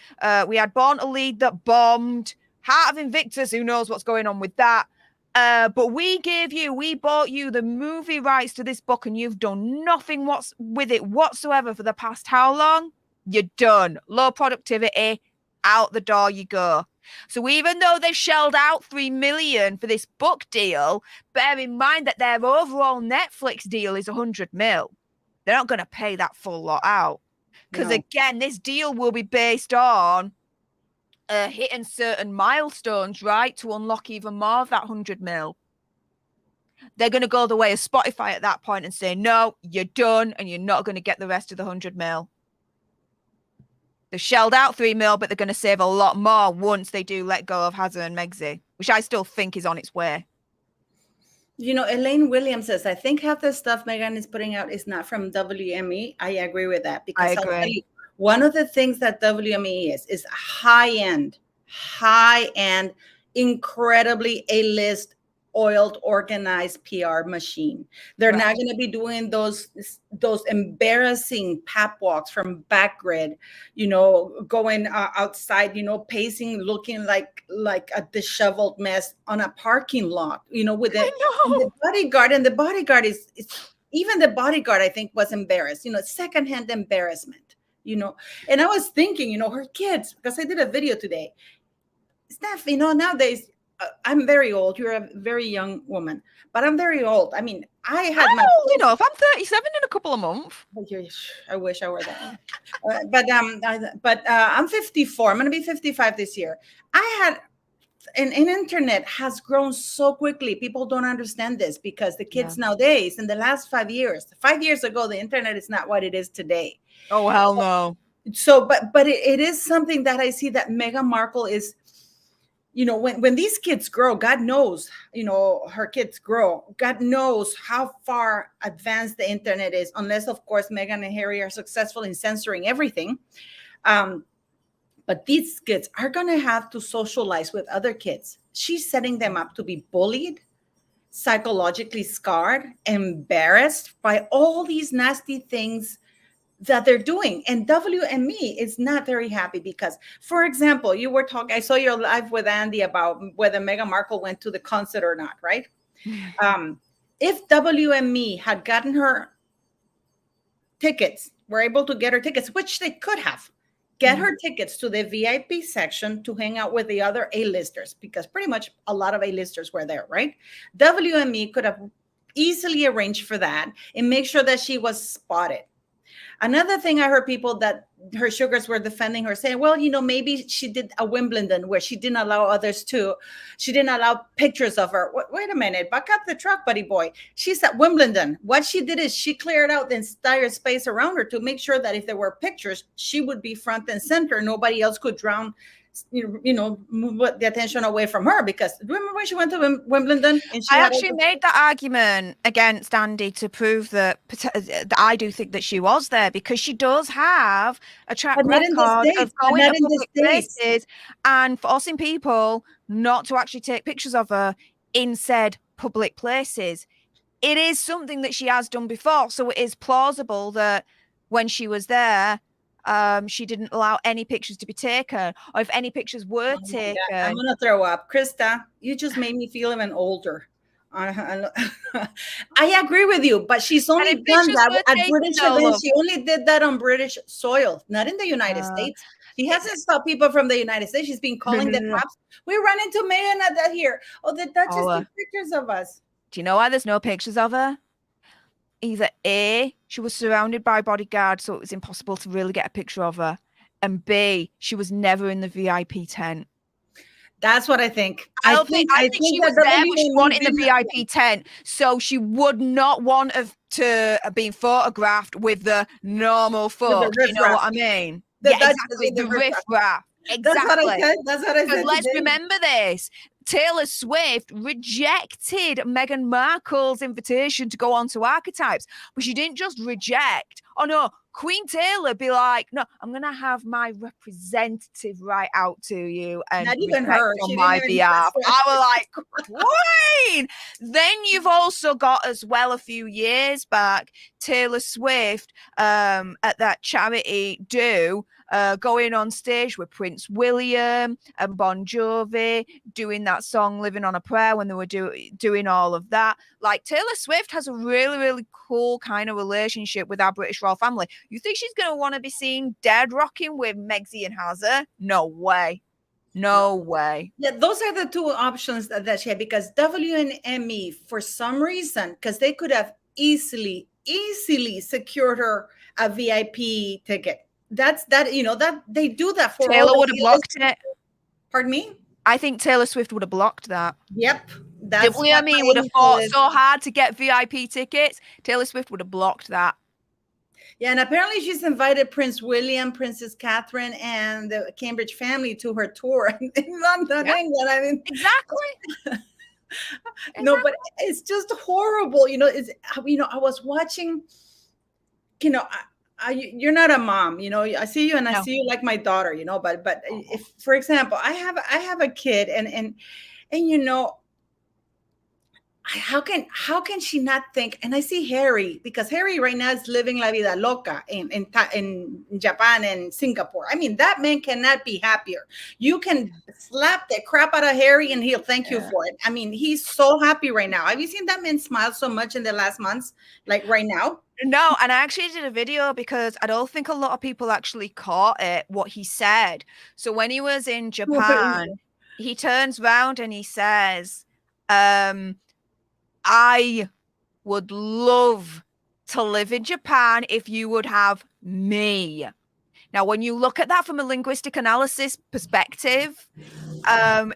We had Born to Lead that bombed. Heart of Invictus, who knows what's going on with that. But we bought you the movie rights to this book, and you've done nothing with it whatsoever for the past how long? You're done. Low productivity, out the door you go. So even though they've shelled out $3 million for this book deal, bear in mind that their overall Netflix deal is $100 million. They're not going to pay that full lot out. Because again, this deal will be based on hitting certain milestones, right, to unlock even more of that $100 million. They're going to go the way of Spotify at that point and say, no, you're done, and you're not going to get the rest of the $100 million. They've shelled out $3 million, but they're going to save a lot more once they do let go of Hazza and Megxie, which I still think is on its way. Elaine Williams says, I think half the stuff Megan is putting out is not from WME. I agree with that, because I agree. One of the things that WME is high-end, incredibly A-list, oiled, organized PR machine. They're not going to be doing those embarrassing pap walks from Backgrid, going outside, pacing, looking like a disheveled mess on a parking lot, with the bodyguard. And the bodyguard is even the bodyguard, I think, was embarrassed, secondhand embarrassment, And I was thinking, her kids, because I did a video today, Stef, nowadays, I'm very old. You're a very young woman, but I'm very old. I mean, I had my. If I'm 37 in a couple of months. I wish I were that. But I'm 54. I'm going to be 55 this year. An internet has grown so quickly. People don't understand this, because the kids nowadays, in the last 5 years ago, the internet is not what it is today. Oh, hell no. So, but it is something that I see that Meghan Markle is. When these kids grow, God knows, her kids grow. God knows how far advanced the internet is, unless, of course, Meghan and Harry are successful in censoring everything. But these kids are going to have to socialize with other kids. She's setting them up to be bullied, psychologically scarred, embarrassed by all these nasty things that they're doing. And WME is not very happy because, for example, you were talking, I saw your live with Andy about whether Meghan Markle went to the concert or not, right? If WME had gotten her tickets, were able to get her tickets, which they could have, get her tickets to the VIP section to hang out with the other A-listers, because pretty much a lot of A-listers were there, right? WME could have easily arranged for that and make sure that she was spotted. Another thing, I heard people that her sugars were defending her, saying, well, maybe she did a Wimbledon where she didn't allow others to. She didn't allow pictures of her. Wait a minute, back up the truck, buddy boy. She's at Wimbledon. What she did is she cleared out the entire space around her to make sure that if there were pictures, she would be front and center. Nobody else could move the attention away from her. Because remember when she went to Wimbledon? And I actually made that argument against Andy to prove that I do think that she was there, because she does have a track record of going to public places and forcing people not to actually take pictures of her in said public places. It is something that she has done before, so it is plausible that when she was there, she didn't allow any pictures to be taken, or if any pictures were taken. I'm gonna throw up. Krista, you just made me feel even older. I agree with you, but she's only done that at British events. She only did that on British soil, not in the United States. He hasn't stopped people from the United States. She's been calling the cops. We run into Meghan at that here. Oh, the Duchess took pictures of us. Do you know why there's no pictures of her? Either A, she was surrounded by bodyguards, so it was impossible to really get a picture of her. And B, she was never in the VIP tent. That's what I think. I think she was there, but she wasn't in the VIP tent. So she would not want to have been photographed with the normal folk. You know what I mean? Exactly. The riff-raff. Exactly. That's what I said. Let's remember this. Taylor Swift rejected Meghan Markle's invitation to go on to Archetypes, but she didn't just reject Oh no, Queen Taylor be like, no, I'm going to have my representative write out to you and Not even request her. on She my didn't even. behalf. I was like, Queen. Then you've also got as well a few years back Taylor Swift at that charity do. Going on stage with Prince William and Bon Jovi, doing that song "Living on a Prayer" when they were doing all of that. Like Taylor Swift has a really, really cool kind of relationship with our British royal family. You think she's going to want to be seen dead rocking with Megxie and Hazza? No way. No way. Yeah, those are the two options that she had, because WNME, for some reason, because they could have easily secured her a VIP ticket. That they do that for all Taylor the would have blocked it. Pardon me? I think Taylor Swift would have blocked that. Yep. That's what WME would have fought so hard to get VIP tickets. Taylor Swift would have blocked that. Yeah, and apparently she's invited Prince William, Princess Catherine, and the Cambridge family to her tour in London, England. I mean, exactly. No, but it's just horrible. I was watching. You're not a mom. I see you, and I see you like my daughter. But if, for example, I have a kid, and how can she not think? And I see Harry, because Harry right now is living la vida loca in Japan and Singapore. I mean, that man cannot be happier. You can slap the crap out of Harry and he'll thank you for it. I mean, he's so happy right now. Have you seen that man smile so much in the last months, like right now? No, and I actually did a video because I don't think a lot of people actually caught it, what he said. So when he was in Japan, he turns around and he says, I would love to live in Japan if you would have me. Now, when you look at that from a linguistic analysis perspective,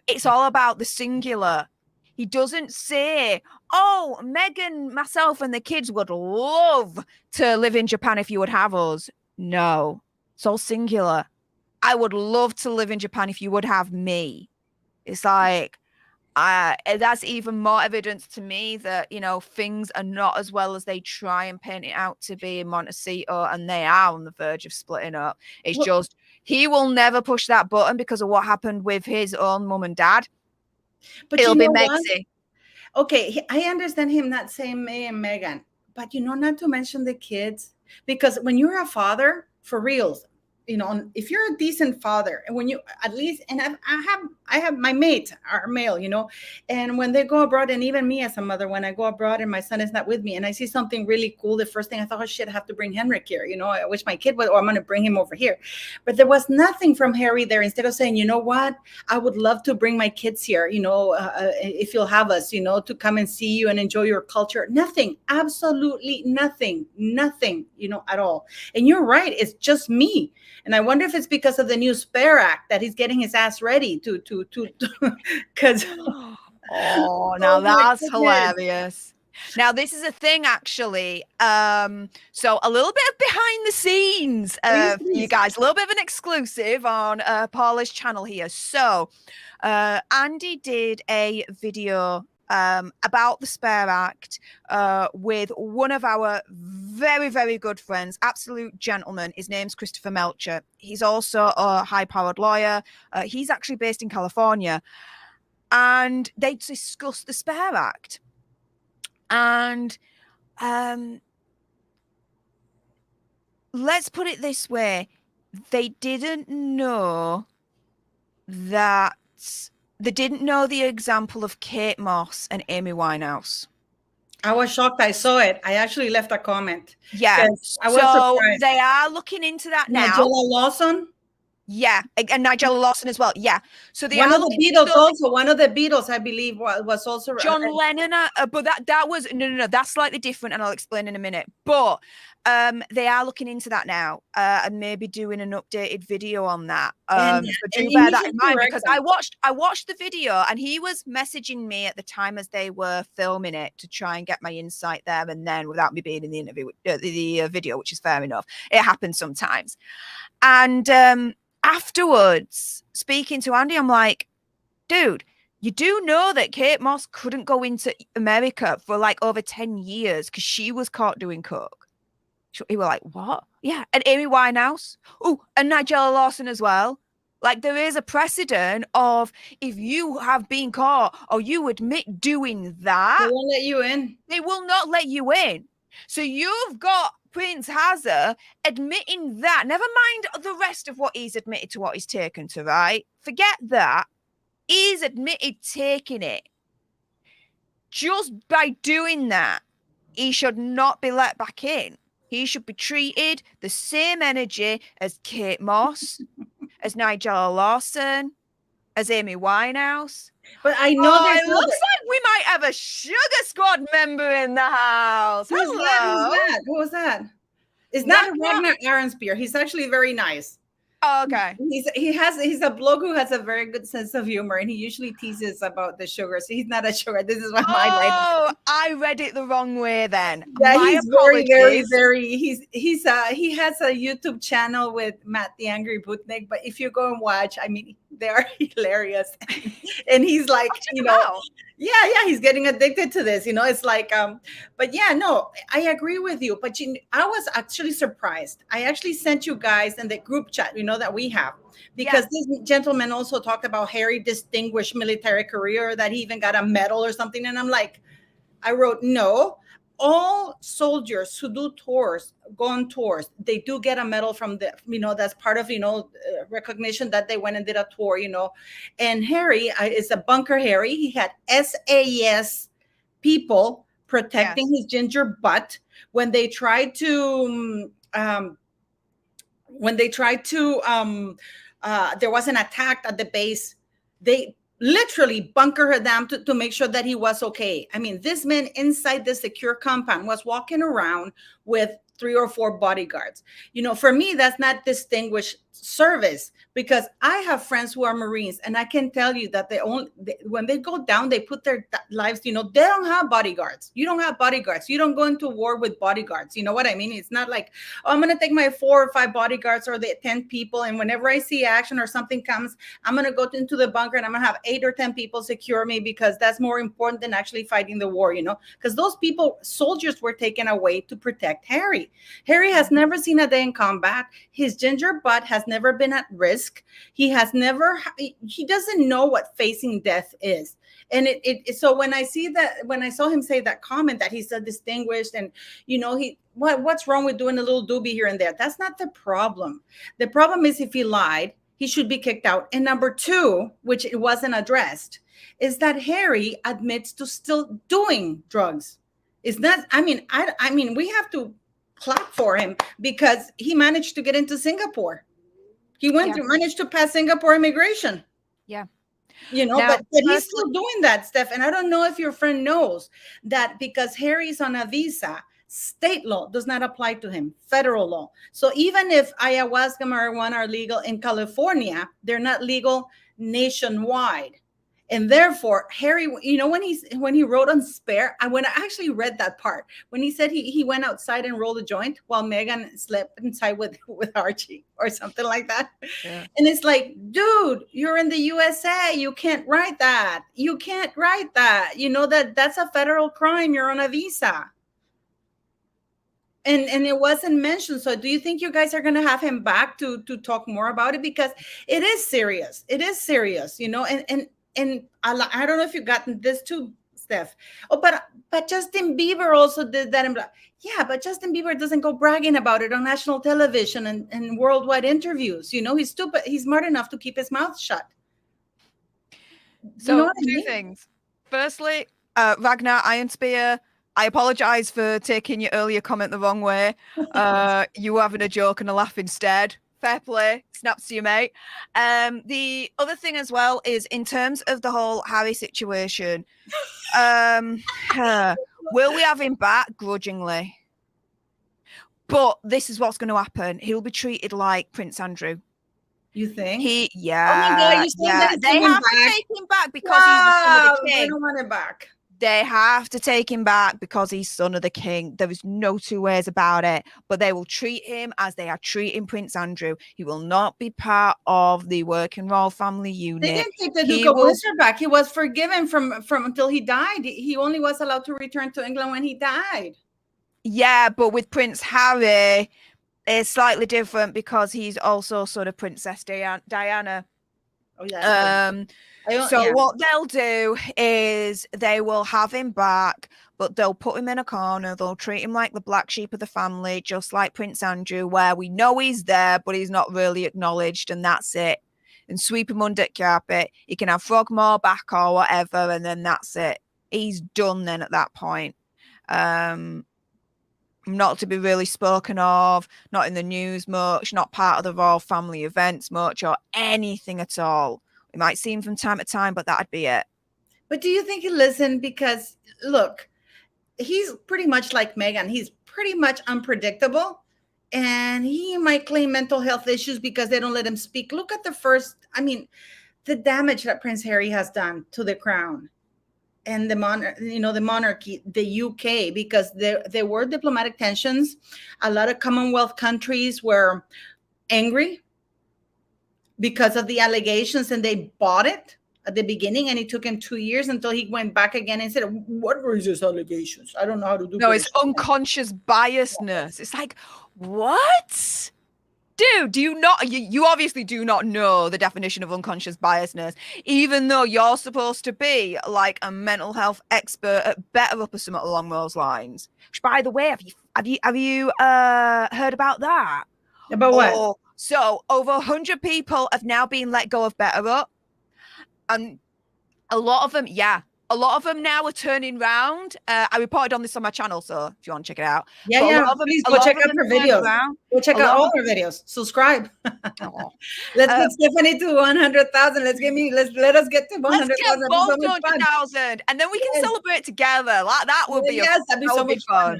it's all about the singular. He doesn't say, oh, Megan, myself, and the kids would love to live in Japan if you would have us. No, it's all singular. I would love to live in Japan if you would have me. It's like, that's even more evidence to me that, things are not as well as they try and paint it out to be in Montecito, and they are on the verge of splitting up. It's just, he will never push that button because of what happened with his own mum and dad. But it'll be Megxie. Okay, I understand him not saying May and Megan, but not to mention the kids, because when you're a father, for reals, if you're a decent father, and when you at least, and I have my mates are male, and when they go abroad, and even me as a mother, when I go abroad and my son is not with me and I see something really cool, the first thing I thought, oh shit, I have to bring Henrik here. I wish my kid was, or I'm going to bring him over here. But there was nothing from Harry there. Instead of saying, you know what, I would love to bring my kids here, if you'll have us, to come and see you and enjoy your culture. Nothing, absolutely nothing, at all. And you're right, it's just me. And I wonder if it's because of the new Spare Act that he's getting his ass ready to because now that's hilarious. Now this is a thing, actually. So a little bit of behind the scenes for you guys, a little bit of an exclusive on Paula's channel here. So Andy did a video about the Spare Act with one of our very, very good friends, absolute gentleman. His name's Christopher Melcher. He's also a high-powered lawyer. He's actually based in California. And they discussed the Spare Act. And let's put it this way. They didn't know that... They didn't know the example of Kate Moss and Amy Winehouse. I was shocked. I saw it. I actually left a comment. Yeah. I was surprised. They are looking into that now. Nigella Lawson? Yeah. And Nigella Lawson as well. Yeah. So they one are of the Beatles also. One of the Beatles, I believe, was also John Lennon. But that was no. That's slightly different, and I'll explain in a minute. But they are looking into that now, and maybe doing an updated video on that. So do bear that in mind, because I watched the video, and he was messaging me at the time as they were filming it to try and get my insight there, and then without me being in the interview, the video, which is fair enough. It happens sometimes, and afterwards, speaking to Andy, I'm like, dude, you do know that Kate Moss couldn't go into America for like over 10 years because she was caught doing coke. He were like, what? Yeah, and Amy Winehouse. Oh, and Nigella Lawson as well. Like, there is a precedent of if you have been caught or you admit doing that, they won't let you in. they will not let you in. So you've got Prince Hazza admitting that. Never mind the rest of what he's admitted to, what he's taken to, right? Forget that. He's admitted taking it. Just by doing that, he should not be let back in. He should be treated the same energy as Kate Moss, as Nigella Lawson, as Amy Winehouse. But I know it looks like we might have a Sugar Squad member in the house. Who's that? Who was that? It's not Ragnar Arenspear. He's actually very nice. Oh, okay. He's a bloke who has a very good sense of humor, and he usually teases about the sugar. So he's not a sugar. This is what my life. I read it the wrong way then. Yeah, he's very. He has a YouTube channel with Matt the Angry Bootnik. But if you go and watch, I mean, they are hilarious, and he's like, yeah, he's getting addicted to this. It's like, but yeah, no, I agree with you. But I was actually surprised. I actually sent you guys in the group chat, that we have, because this gentleman also talked about Harry distinguished military career, that he even got a medal or something. And I'm like, I wrote, no, all soldiers who do go on tours, they do get a medal from the, that's part of, recognition that they went and did a tour, and Harry is a bunker Harry. He had SAS people protecting his ginger butt when they tried to, there was an attack at the base. They literally bunker her down to make sure that he was okay. I mean, this man inside the secure compound was walking around with 3 or 4 bodyguards. For me, that's not distinguished service, because I have friends who are Marines, and I can tell you that when they go down, they put their lives, they don't have bodyguards. You don't have bodyguards. You don't go into war with bodyguards. You know what I mean? It's not like, oh, I'm going to take my 4 or 5 bodyguards or the 10 people, and whenever I see action or something comes, I'm going to go into the bunker and I'm going to have 8 or 10 people secure me, because that's more important than actually fighting the war, because those soldiers were taken away to protect Harry. Harry has never seen a day in combat. His ginger butt has never been at risk. He doesn't know what facing death is. And so when I saw him say that comment that he's a distinguished, and what's wrong with doing a little doobie here and there? That's not the problem. The problem is, if he lied, he should be kicked out. And number 2, which it wasn't addressed, is that Harry admits to still doing drugs. It's not, I mean, we have to clap for him, because he managed to get into Singapore. He managed to pass Singapore immigration. Yeah. But he's still doing that, Steph. And I don't know if your friend knows that, because Harry's on a visa, state law does not apply to him, federal law. So even if ayahuasca, marijuana are legal in California, they're not legal nationwide. And therefore, Harry, when he wrote on Spare, when I actually read that part, when he said he went outside and rolled a joint while Meghan slept inside with Archie or something like that. Yeah. And it's like, dude, you're in the USA. You can't write that. You can't write that. That's a federal crime. You're on a visa. And it wasn't mentioned. So do you think you guys are going to have him back to talk more about it? Because it is serious. It is serious, and I don't know if you've gotten this too, Steph. Oh, but Justin Bieber also did that. Yeah, but Justin Bieber doesn't go bragging about it on national television and worldwide interviews. He's stupid. He's smart enough to keep his mouth shut. So two things. Firstly, Ragnar Ironspear, I apologize for taking your earlier comment the wrong way. You were having a joke and a laugh instead. Fair play. Snaps to you, mate. The other thing as well is, in terms of the whole Harry situation, will we have him back? Grudgingly. But this is what's going to happen. He'll be treated like Prince Andrew. You think? Yeah. Oh my God, you saying they have to take him back because he's the son of the king. They don't want him back. They have to take him back because he's son of the king. There is no 2 ways about it. But they will treat him as they are treating Prince Andrew. He will not be part of the working royal family unit. They didn't take the Duke of Windsor back. He was forgiven from until he died. He only was allowed to return to England when he died. Yeah, but with Prince Harry, it's slightly different because he's also sort of Princess Diana. Oh, yeah, that's true. So Yeah. what they'll do is they will have him back, but they'll put him in a corner. They'll treat him like the black sheep of the family, just like Prince Andrew, where we know he's there, but he's not really acknowledged, and that's it. And sweep him under the carpet. He can have Frogmore back or whatever, and then that's it. He's done then at that point. Not to be really spoken of, not in the news much, not part of the royal family events much, or anything at all. We might see him from time to time, but that'd be it. But do you think he listened? Because look, he's pretty much like Meghan. He's pretty much unpredictable. And he might claim mental health issues because they don't let him speak. Look at the damage that Prince Harry has done to the crown and the monarchy, the UK, because there were diplomatic tensions. A lot of Commonwealth countries were angry because of the allegations, and they bought it at the beginning, and it took him 2 years until he went back again and said, "What were these allegations? I don't know how to do." No, it's unconscious biasness. It's like, what? Dude, do you not? You obviously do not know the definition of unconscious biasness, even though you're supposed to be like a mental health expert at BetterUp or something along those lines. Which, by the way, have you heard about that? About what? So over 100 people have now been let go of BetterUp, and a lot of them, now are turning round. I reported on this on my channel, so if you want to check it out. Yeah. Please go check out her videos. Go check out all her videos. Subscribe. Let's get Stephanie to 100,000. Let us get to 100,000. Let's get 100,000, and then we can celebrate together. Like that would be that'd be so much fun.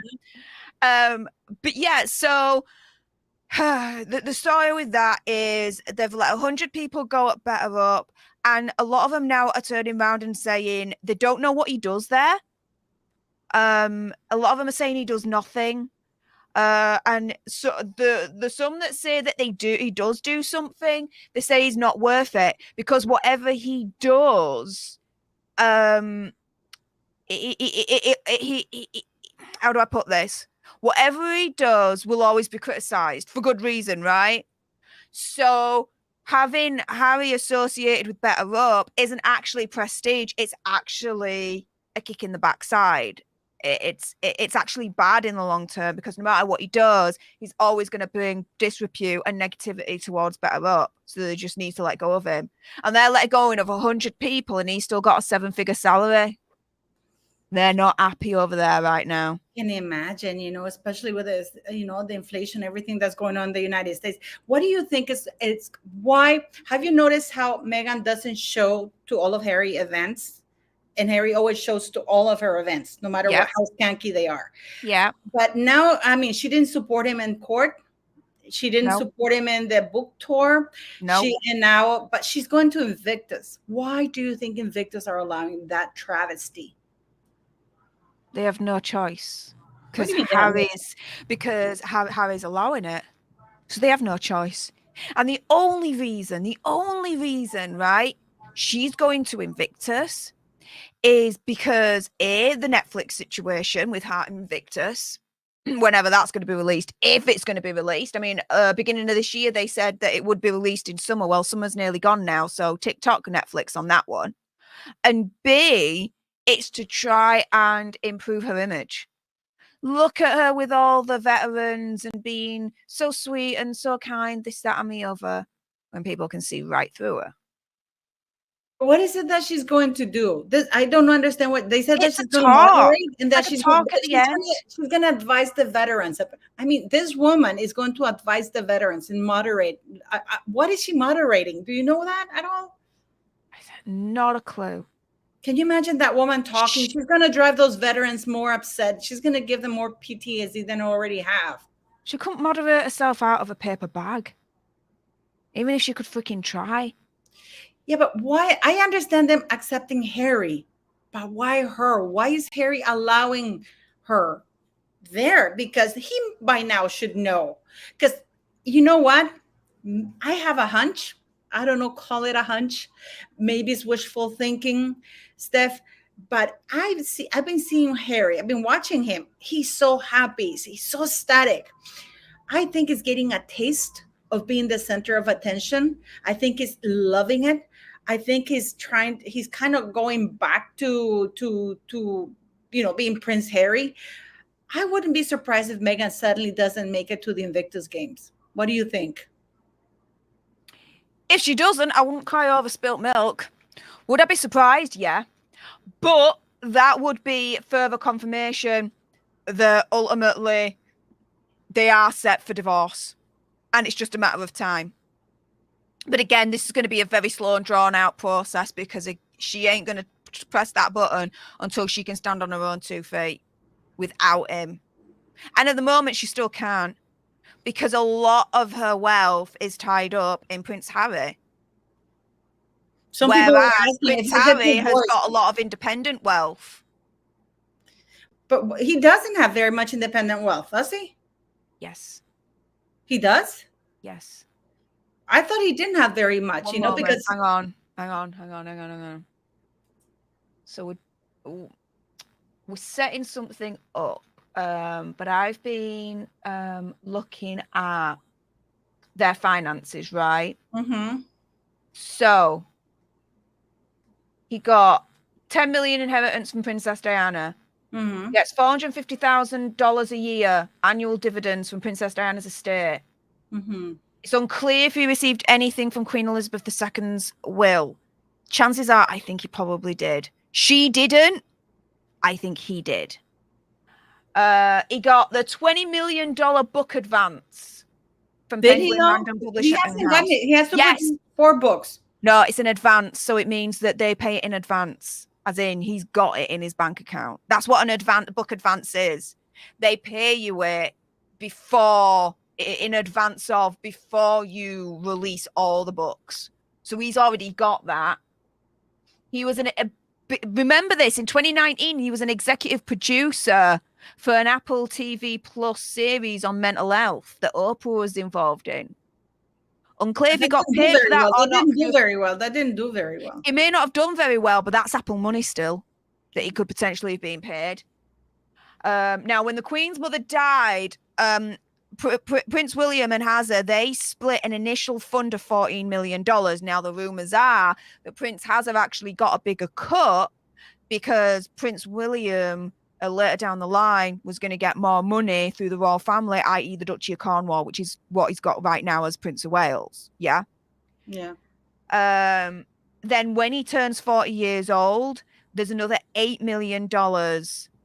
But yeah, so the story with that is they've let 100 people go at BetterUp. And a lot of them now are turning around and saying they don't know what he does there. A lot of them are saying he does nothing. And so the some that say that he does do something, they say he's not worth it because whatever he does, how do I put this? Whatever he does will always be criticized for good reason, right? So having Harry associated with BetterUp isn't actually prestige. It's actually a kick in the backside. It's actually bad in the long term because no matter what he does, he's always going to bring disrepute and negativity towards BetterUp. So they just need to let go of him. And they're letting go of 100 people and he's still got a 7-figure salary. They're not happy over there right now. Can you imagine, especially with this, the inflation, everything that's going on in the United States. What do you think it's why? Have you noticed how Meghan doesn't show to all of Harry events? And Harry always shows to all of her events, no matter how skanky they are. Yeah. But now, she didn't support him in court. She didn't support him in the book tour. No. But she's going to Invictus. Why do you think Invictus are allowing that travesty? They have no choice because Harry's allowing it. So they have no choice. And the only reason, right, she's going to Invictus is because the Netflix situation with her Invictus, whenever that's going to be released, if it's going to be released. Beginning of this year, they said that it would be released in summer. Well, summer's nearly gone now. So TikTok, Netflix on that one. And B, it's to try and improve her image. Look at her with all the veterans and being so sweet and so kind, this, that, and the other, when people can see right through her. What is it that she's going to do? I don't understand what they said. That she's going to moderate and that she's going to advise the veterans. This woman is going to advise the veterans and moderate. What is she moderating? Do you know that at all? Not a clue. Can you imagine that woman talking? She's going to drive those veterans more upset. She's going to give them more PTSD than they already have. She couldn't moderate herself out of a paper bag. Even if she could freaking try. Yeah, but why? I understand them accepting Harry, but why her? Why is Harry allowing her there? Because he by now should know. Because you know what? I have a hunch. I don't know, call it a hunch. Maybe it's wishful thinking. Steph, But I've been seeing Harry. I've been watching him. He's so happy. He's so ecstatic. I think he's getting a taste of being the center of attention. I think he's loving it. I think he's kind of going back to being Prince Harry. I wouldn't be surprised if Meghan suddenly doesn't make it to the Invictus Games. What do you think? If she doesn't, I wouldn't cry over spilt milk. Would I be surprised? Yeah. But that would be further confirmation that ultimately they are set for divorce. And it's just a matter of time. But again, this is going to be a very slow and drawn out process because she ain't going to press that button until she can stand on her own 2 feet without him. And at the moment, she still can't because a lot of her wealth is tied up in Prince Harry. Some people are Whereas Prince Harry has got a lot of independent wealth. But he doesn't have very much independent wealth, does he? Yes. He does? Yes. I thought he didn't have very much, One moment. because hang on. So we're setting something up. But I've been looking at their finances, right? Mm-hmm. So he got 10 million inheritance from Princess Diana. Mm-hmm. Gets $450,000 a year annual dividends from Princess Diana's estate. Mm-hmm. It's unclear if he received anything from Queen Elizabeth II's will. Chances are, I think he probably did. She didn't. I think he did. He got the $20 million book advance from Penguin Random Publishing He hasn't gotten it. He has to put 4 books. No, it's an advance, so it means that they pay it in advance, as in he's got it in his bank account. That's what an book advance is. They pay you it in advance of before you release all the books. So he's already got that. He was remember this, in 2019, he was an executive producer for an Apple TV Plus series on mental health that Oprah was involved in. Unclear if he got paid for that or not. That didn't do very well. It may not have done very well, but that's Apple money still that he could potentially have been paid. Now, when the Queen's mother died, Prince William and Hazard, they split an initial fund of $14 million. Now, the rumours are that Prince Hazard actually got a bigger cut because Prince William, later down the line, was going to get more money through the royal family, i.e. the Duchy of Cornwall, which is what he's got right now as Prince of Wales. Yeah? Yeah. Then when he turns 40 years old, there's another $8 million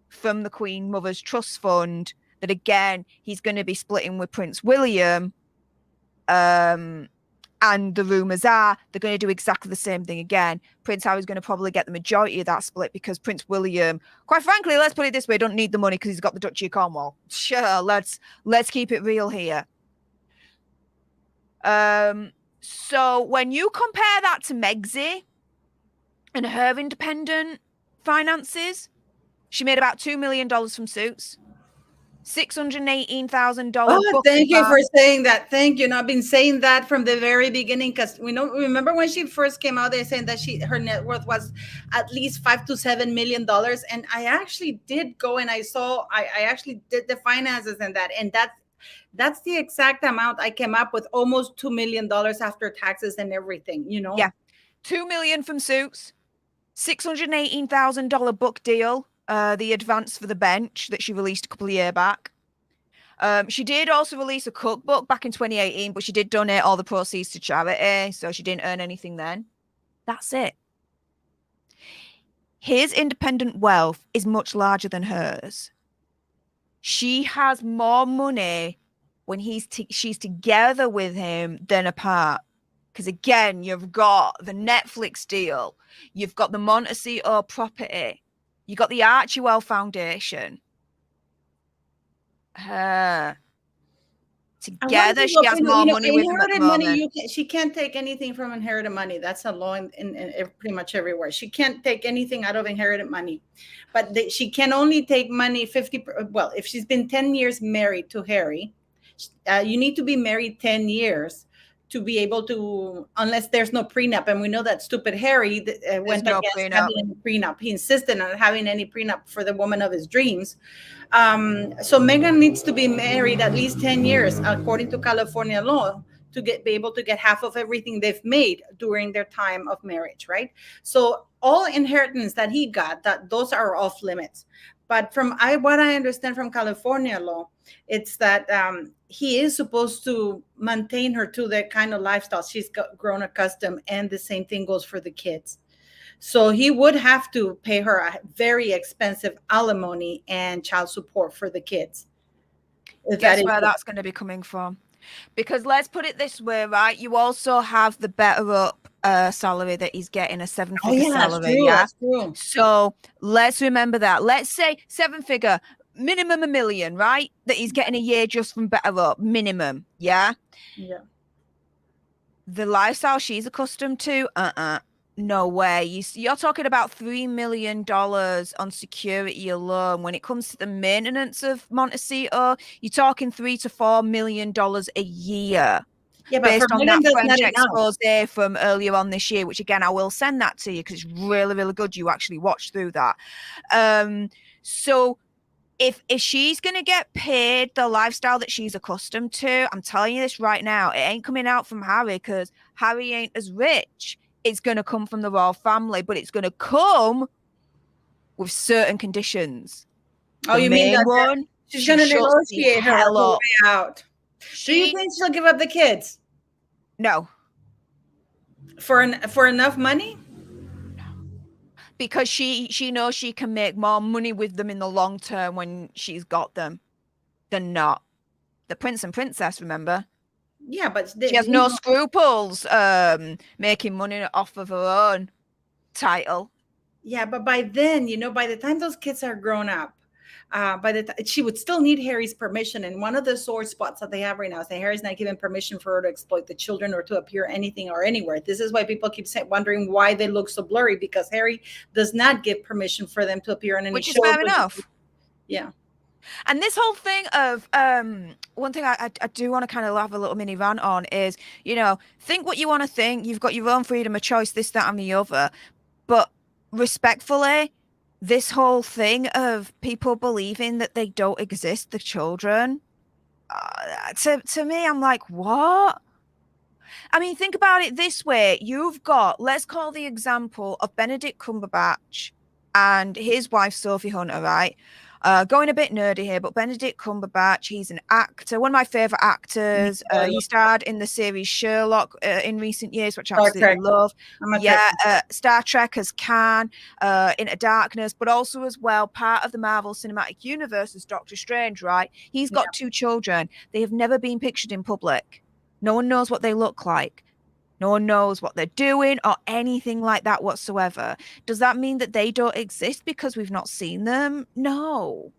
from the Queen Mother's Trust Fund that, again, he's going to be splitting with Prince William. And the rumours are they're going to do exactly the same thing again. Prince Harry's going to probably get the majority of that split because Prince William, quite frankly, let's put it this way, don't need the money because he's got the Duchy of Cornwall. Sure, let's keep it real here. So when you compare that to Megxie and her independent finances, she made about $2 million from Suits. $618,000. Oh, thank you for saying that. Thank you. And I've been saying that from the very beginning because remember when she first came out, they're saying that her net worth was at least $5 to $7 million. And I actually did go and I actually did the finances and that's the exact amount I came up with, almost $2 million after taxes and everything, Yeah. $2 million from Suits, $618,000 book deal. The advance for The Bench that she released a couple of years back. She did also release a cookbook back in 2018, but she did donate all the proceeds to charity, so she didn't earn anything then. That's it. His independent wealth is much larger than hers. She has more money when she's together with him than apart. Because again, you've got the Netflix deal, you've got the Montecito property, you got the Archwell Foundation. Together, she has more money with him at the moment. She can't take anything from inherited money. That's a law in pretty much everywhere. She can't take anything out of inherited money. But she can only take money 50. Well, if she's been 10 years married to Harry, you need to be married 10 years to be able to, unless there's no prenup. And we know that stupid Harry went no against prenup. having any prenup. He insisted on having any prenup for the woman of his dreams. So Meghan needs to be married at least 10 years, according to California law, to be able to get half of everything they've made during their time of marriage, right? So all inheritance that he got, that those are off limits. But from what I understand from California law, it's that he is supposed to maintain her to the kind of lifestyle she's grown accustomed, and the same thing goes for the kids. So he would have to pay her a very expensive alimony and child support for the kids. Guess where that's going to be coming from? Because let's put it this way, right? You also have the BetterUp salary that he's getting, a 7-figure salary. That's true. So let's remember that. Let's say 7-figure, minimum $1 million, right? That he's getting a year just from BetterUp, minimum. Yeah. The lifestyle she's accustomed to, no way. You're talking about $3 million on security alone. When it comes to the maintenance of Montecito, you're talking $3 to $4 million a year. Yeah, but based on that French expose enough. From earlier on this year, which again I will send that to you because it's really, really good. You actually watched through that. So if she's going to get paid the lifestyle that she's accustomed to, I'm telling you this right now, it ain't coming out from Harry, because Harry ain't as rich. It's going to come from the royal family, but it's going to come with certain conditions. Oh, you mean that one? She's going to negotiate her way out. Do you think she'll give up the kids? No. For enough money? No. Because she knows she can make more money with them in the long term when she's got them than not. The prince and princess, remember? Yeah, but she has no scruples making money off of her own title. Yeah, but by then, by the time those kids are grown up, she would still need Harry's permission. And one of the sore spots that they have right now is that Harry's not given permission for her to exploit the children or to appear anything or anywhere. This is why people keep wondering why they look so blurry, because Harry does not give permission for them to appear on any Which show. Which is fair enough. Yeah. And this whole thing of one thing I do want to kind of have a little mini rant on is, think what you want to think. You've got your own freedom of choice, this, that, and the other. But respectfully, this whole thing of people believing that they don't exist, the children, to me, I'm like, what? I mean, think about it this way. You've got, let's call the example of Benedict Cumberbatch and his wife, Sophie Hunter, right? Going a bit nerdy here, but Benedict Cumberbatch, he's an actor, one of my favorite actors. He starred in the series Sherlock in recent years, which I absolutely love. Star Trek as Khan, Into Darkness, but also as well part of the Marvel Cinematic Universe as Doctor Strange, right? He's got 2 children. They have never been pictured in public. No one knows what they look like. No one knows what they're doing or anything like that whatsoever. Does that mean that they don't exist because we've not seen them? No.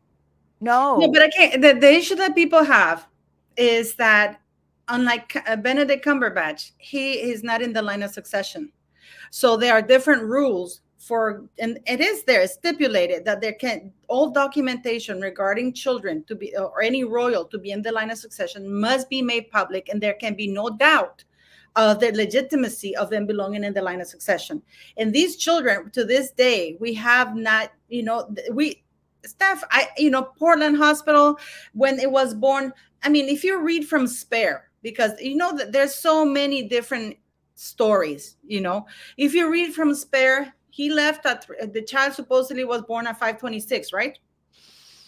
No, but the issue that people have is that, unlike Benedict Cumberbatch, he is not in the line of succession. So there are different rules and it is there stipulated that there all documentation regarding children to be, or any royal to be in the line of succession, must be made public, and there can be no doubt of the legitimacy of them belonging in the line of succession. And these children, to this day, we have not, Stef, Portland Hospital, when it was born, I mean, if you read from Spare, because that there's so many different stories, if you read from Spare, he left the child supposedly was born at 5:26, right?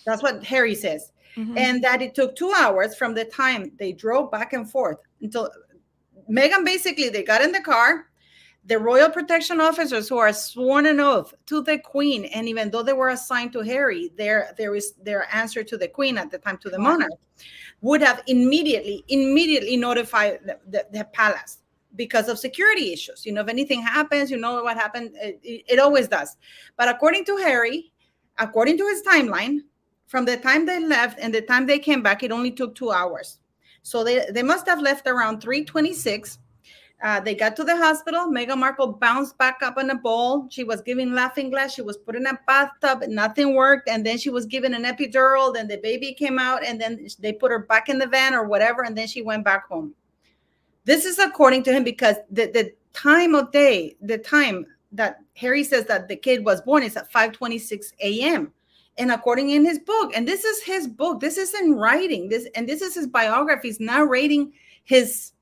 That's what Harry says. Mm-hmm. And that it took 2 hours from the time they drove back and forth until Meghan, basically, they got in the car. The royal protection officers who are sworn an oath to the Queen, and even though they were assigned to Harry, their answer to the Queen at the time, to the monarch, would have immediately notified the palace because of security issues. If anything happens, what happened. It always does. But according to Harry, according to his timeline, from the time they left and the time they came back, it only took 2 hours. So they must have left around 3:26. They got to the hospital. Meghan Markle bounced back up in a bowl. She was given laughing gas. She was put in a bathtub. Nothing worked. And then she was given an epidural. Then the baby came out. And then they put her back in the van or whatever. And then she went back home. This is according to him, because the time of day, the time that Harry says that the kid was born is at 5:26 a.m. And according in his book, and this is his book, this is in writing, this is his biography, he's narrating his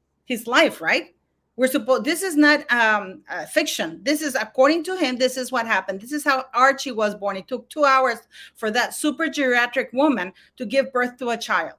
life, right? This is not fiction. This is according to him. This is what happened. This is how Archie was born. It took 2 hours for that super geriatric woman to give birth to a child.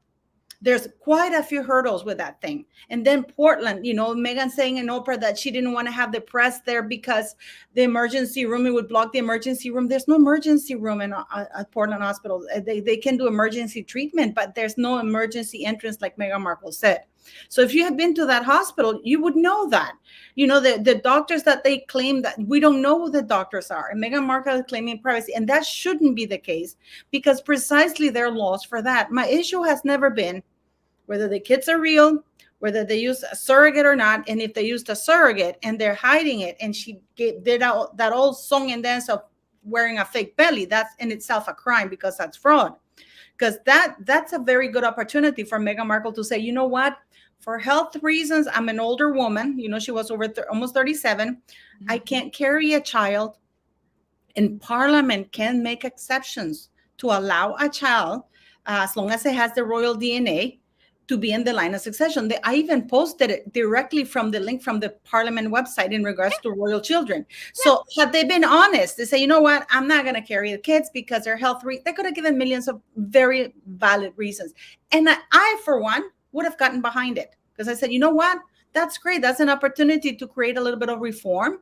There's quite a few hurdles with that thing. And then Portland, Megan saying in Oprah that she didn't want to have the press there because the emergency room, it would block the emergency room. There's no emergency room at Portland Hospital. They can do emergency treatment, but there's no emergency entrance like Meghan Markle said. So if you had been to that hospital, you would know that. The doctors that they claim, that we don't know who the doctors are. And Meghan Markle is claiming privacy. And that shouldn't be the case, because precisely there are laws for that. My issue has never been whether the kids are real, whether they use a surrogate or not. And if they used a surrogate and they're hiding it, and she did that old song and dance of wearing a fake belly, that's in itself a crime, because that's fraud. Because that's a very good opportunity for Meghan Markle to say, you know what, for health reasons, I'm an older woman. She was almost 37. Mm-hmm. I can't carry a child. And Parliament can make exceptions to allow a child, as long as it has the royal DNA, to be in the line of succession. I even posted it directly from the link from the Parliament website in regards to royal children. So had they been honest, they say, you know what, I'm not going to carry the kids because they're they could have given millions of very valid reasons. And I, for one, would have gotten behind it, because I said, you know what, that's great. That's an opportunity to create a little bit of reform,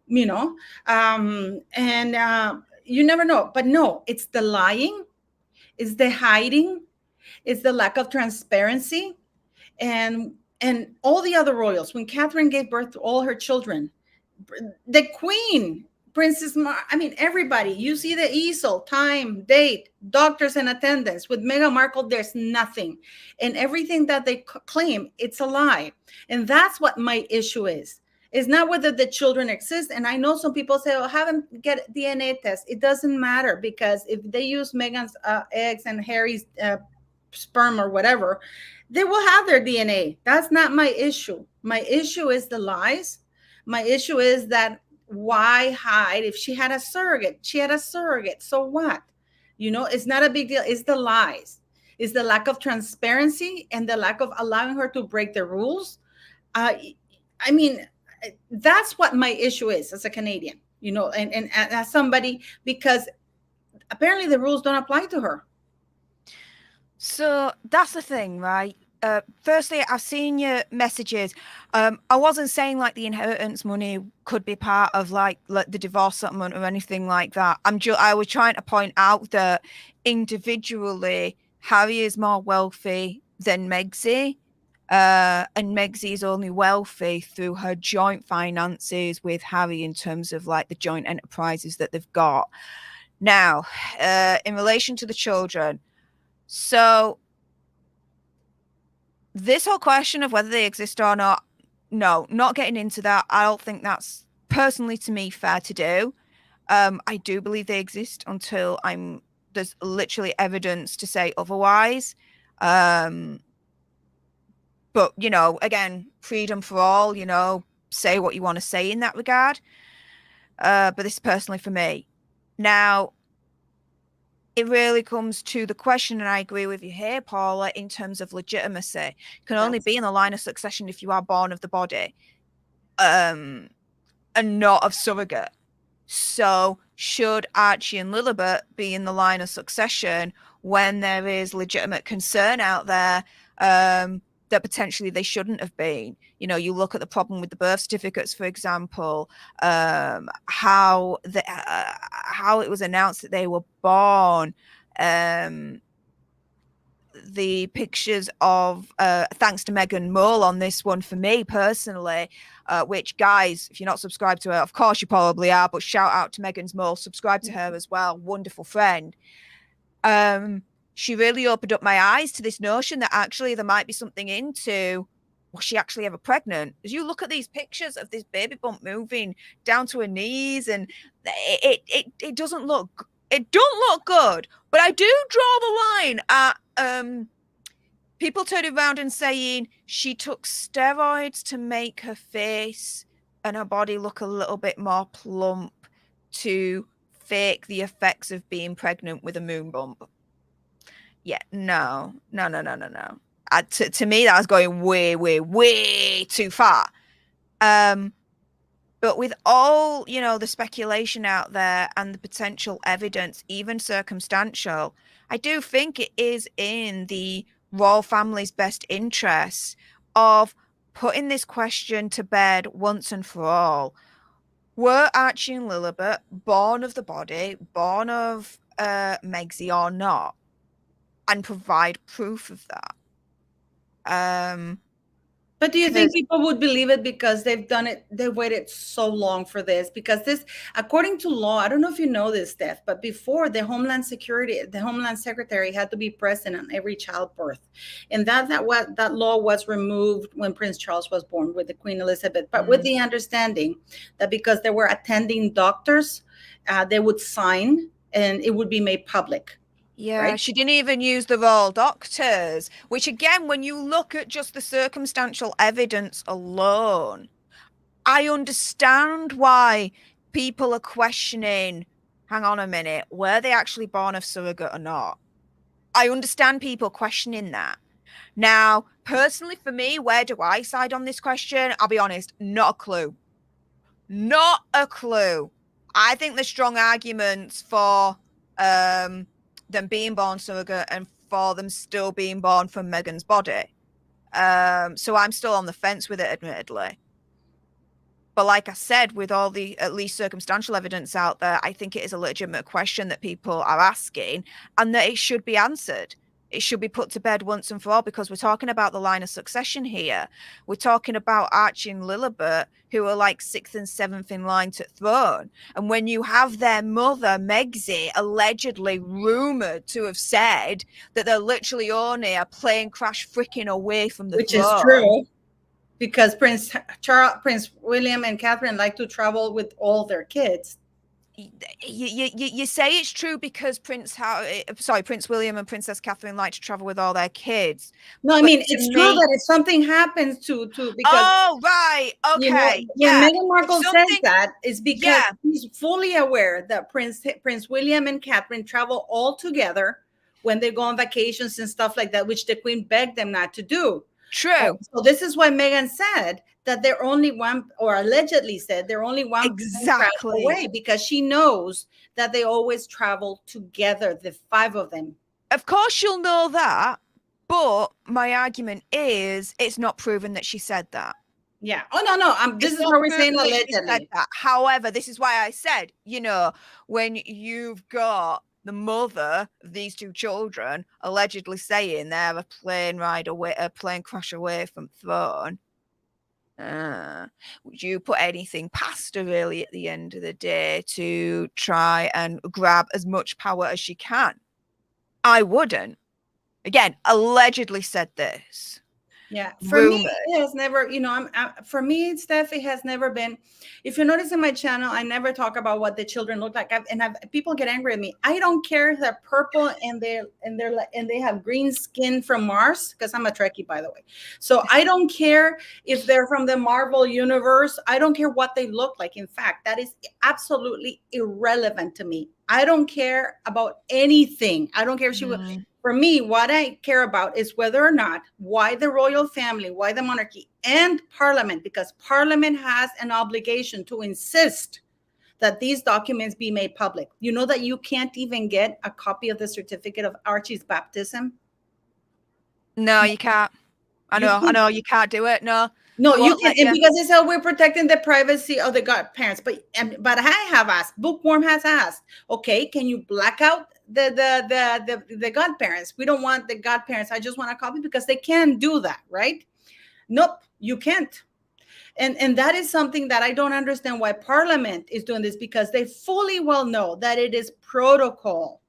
and you never know. But no, it's the lying, it's the hiding, it's the lack of transparency, and all the other royals. When Catherine gave birth to all her children, the Queen, everybody, you see the easel, time, date, doctors in attendance. With Meghan Markle, there's nothing. And everything that they claim, it's a lie. And that's what my issue is. It's not whether the children exist. And I know some people say, oh, have them get DNA test. It doesn't matter, because if they use Meghan's eggs and Harry's sperm or whatever, they will have their DNA. That's not my issue. My issue is the lies. My issue is that, why hide? If she had a surrogate, so what? It's not a big deal. It's the lies. It's the lack of transparency and the lack of allowing her to break the rules. That's what my issue is as a Canadian, and as somebody, because apparently the rules don't apply to her. So that's the thing, right? Firstly, I've seen your messages. I wasn't saying like the inheritance money could be part of like the divorce settlement or anything like that. I was trying to point out that individually, Harry is more wealthy than Megxie, and Megxie is only wealthy through her joint finances with Harry in terms of like the joint enterprises that they've got. Now, in relation to the children, so this whole question of whether they exist or not, no, not getting into that. I don't think that's personally to me fair to do. I do believe they exist until there's literally evidence to say otherwise. But, again, freedom for all, say what you want to say in that regard. But this is personally for me. Now, it really comes to the question, and I agree with you here, Paula, in terms of legitimacy. You can only be in the line of succession if you are born of the body, and not of surrogate. So should Archie and Lilibet be in the line of succession when there is legitimate concern out there that potentially they shouldn't have been? You look at the problem with the birth certificates, for example, how it was announced that they were born, the pictures of, thanks to Megan Mull on this one for me personally, which, guys, if you're not subscribed to her, of course you probably are, but shout out to Megan's Mull, subscribe to her as well, wonderful friend. She really opened up my eyes to this notion that actually there might be something into, was she actually ever pregnant? As you look at these pictures of this baby bump moving down to her knees, and it doesn't look good. But I do draw the line at people turning around and saying she took steroids to make her face and her body look a little bit more plump to fake the effects of being pregnant with a moon bump. Yeah, no. To me, that was going way, way, way too far. But with all, the speculation out there and the potential evidence, even circumstantial, I do think it is in the royal family's best interests of putting this question to bed once and for all. Were Archie and Lilibet born of the body, born of Megsy or not? And provide proof of that. But do you think people would believe it because they've done it? They waited so long for this because this, according to law, I don't know if you know this, Stef, but before the Homeland Secretary had to be present on every childbirth, and that law was removed when Prince Charles was born with the Queen Elizabeth, but with the understanding that because there were attending doctors, they would sign and it would be made public. Yeah, right? She didn't even use the royal doctors, which again, when you look at just the circumstantial evidence alone, I understand why people are questioning, hang on a minute, were they actually born of surrogate or not? I understand people questioning that. Now, personally for me, where do I side on this question? I'll be honest, not a clue. Not a clue. I think there's strong arguments for them being born surrogate and for them still being born from Meghan's body. So I'm still on the fence with it, admittedly. But like I said, with all the at least circumstantial evidence out there, I think it is a legitimate question that people are asking and that it should be answered. It should be put to bed once and for all because we're talking about the line of succession here. We're talking about Archie and Lilibet, who are like 6th and 7th in line to throne. And when you have their mother, Megsy, allegedly rumoured to have said that they're literally only a plane crash freaking away from the Which throne. is true. Because Prince William and Catherine like to travel with all their kids. You say it's true because Prince William and Princess Catherine like to travel with all their kids. No, I mean it's true that if something happens to because oh right, okay, when Meghan Markle says that, it's because he's fully aware that Prince William and Catherine travel all together when they go on vacations and stuff like that, which the Queen begged them not to do. True. So this is why Meghan said that they're only one, or allegedly said they're only one away, because she knows that they always travel together, the 5 of them. Of course you'll know that, but my argument is it's not proven that she said that. Yeah. Oh, no. This is what we're saying allegedly. However, this is why I said, when you've got the mother of these 2 children allegedly saying they're a plane crash away from throne, would you put anything past her really at the end of the day to try and grab as much power as she can? I wouldn't. Again, allegedly said this. Yeah, for me, it has never, for me, Steph, it has never been. If you notice in my channel, I never talk about what the children look like. People get angry at me. I don't care if they're purple and they have green skin from Mars, because I'm a Trekkie, by the way. So I don't care if they're from the Marvel universe. I don't care what they look like. In fact, that is absolutely irrelevant to me. I don't care about anything. I don't care if she was. For me, what I care about is whether or not, why the royal family, why the monarchy and Parliament, because Parliament has an obligation to insist that these documents be made public. You know that you can't even get a copy of the certificate of Archie's baptism? No, you can't. I know, you can't do it. No, you can't, because it's how we're protecting the privacy of the godparents. But I have asked, Bookworm has asked, okay, can you black out the godparents? We don't want the godparents. I just want a copy, because they can do that, right? Nope, you can't. And that is something that I don't understand why Parliament is doing this, because they fully well know that it is protocol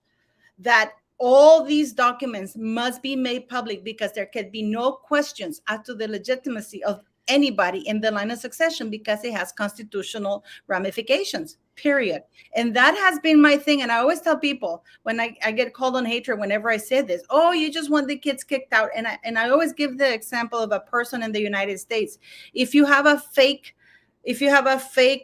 that all these documents must be made public, because there can be no questions as to the legitimacy of anybody in the line of succession, because it has constitutional ramifications. period. And that has been my thing. And I always tell people when I get called on hatred whenever I say this, oh, you just want the kids kicked out. And I always give the example of a person in the United States. If you have a fake,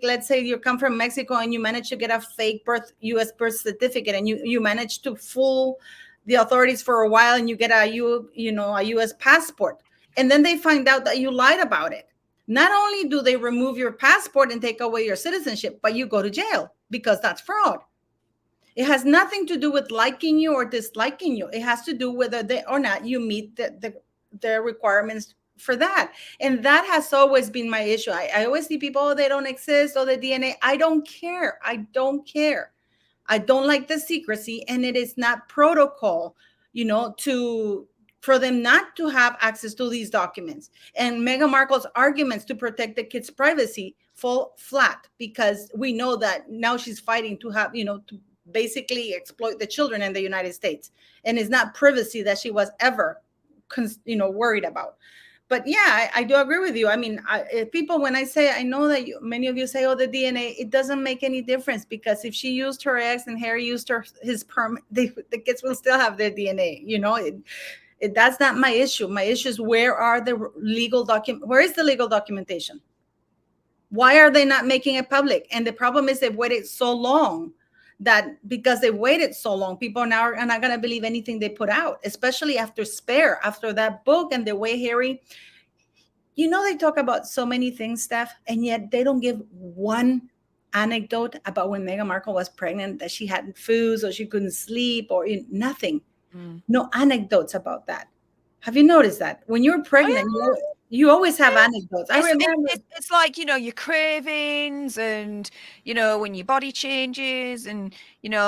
let's say you come from Mexico and you manage to get a fake US birth certificate, and you manage to fool the authorities for a while, and you get a US passport, and then they find out that you lied about it. Not only do they remove your passport and take away your citizenship, but you go to jail because that's fraud. It has nothing to do with liking you or disliking you. It has to do whether they or not you meet the requirements for that. And that has always been my issue. I always see people, oh, they don't exist, or the DNA. I don't care. I don't like the secrecy, and it is not protocol, for them not to have access to these documents. And Meghan Markle's arguments to protect the kids' privacy fall flat, because we know that now she's fighting to have, to basically exploit the children in the United States. And it's not privacy that she was ever, worried about. But yeah, I do agree with you. I mean, people, when I know that many of you say, oh, the DNA, it doesn't make any difference, because if she used her ex and Harry used his sperm, the kids will still have their DNA. That's not my issue. My issue is where is the legal documentation? Why are they not making it public? And the problem is they've waited so long, that because they waited so long, people now are not going to believe anything they put out, especially after after that book, and the way Harry, they talk about so many things, Stef, and yet they don't give one anecdote about when Meghan Markle was pregnant, that she hadn't foods or she couldn't sleep or nothing. No anecdotes about that. Have you noticed that when you're pregnant, you always have anecdotes? I remember it's like, your cravings, and when your body changes, and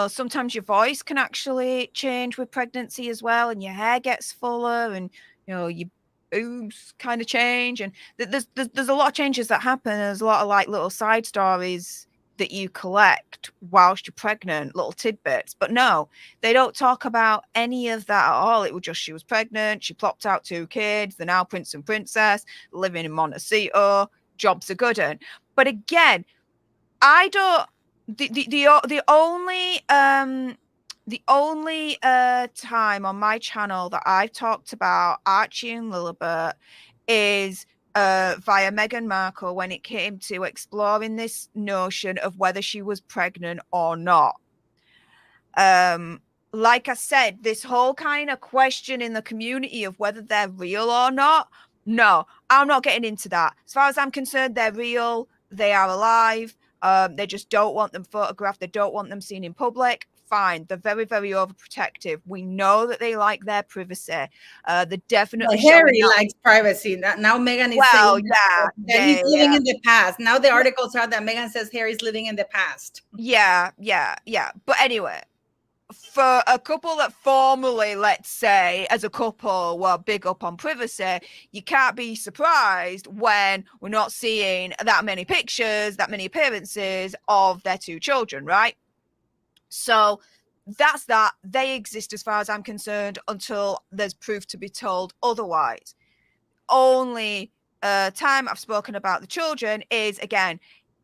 sometimes your voice can actually change with pregnancy as well, and your hair gets fuller, and your boobs kind of change, and there's a lot of changes that happen. There's a lot of like little side stories that you collect whilst you're pregnant, little tidbits. But no, they don't talk about any of that at all. It was just, she was pregnant, she plopped out 2 kids, they're now prince and princess, living in Montecito, jobs are good. But again, I don't, the only time on my channel that I've talked about Archie and Lilibet is via Meghan Markle, when it came to exploring this notion of whether she was pregnant or not. Like I said, this whole kind of question in the community of whether they're real or not, no, I'm not getting into that. As far as I'm concerned, they're real, they are alive. They just don't want them photographed, they don't want them seen in public. Fine, they're very, very overprotective. We know that they like their privacy. They're definitely Harry likes privacy. Now Meghan is saying that he's living in the past. Now the articles are that Meghan says Harry's living in the past. Yeah. But anyway, for a couple that formally, let's say, as a couple, were big up on privacy, you can't be surprised when we're not seeing that many pictures, that many appearances of their 2 children, right? So that's that. They exist as far as I'm concerned until there's proof to be told otherwise. Only time I've spoken about the children is, again,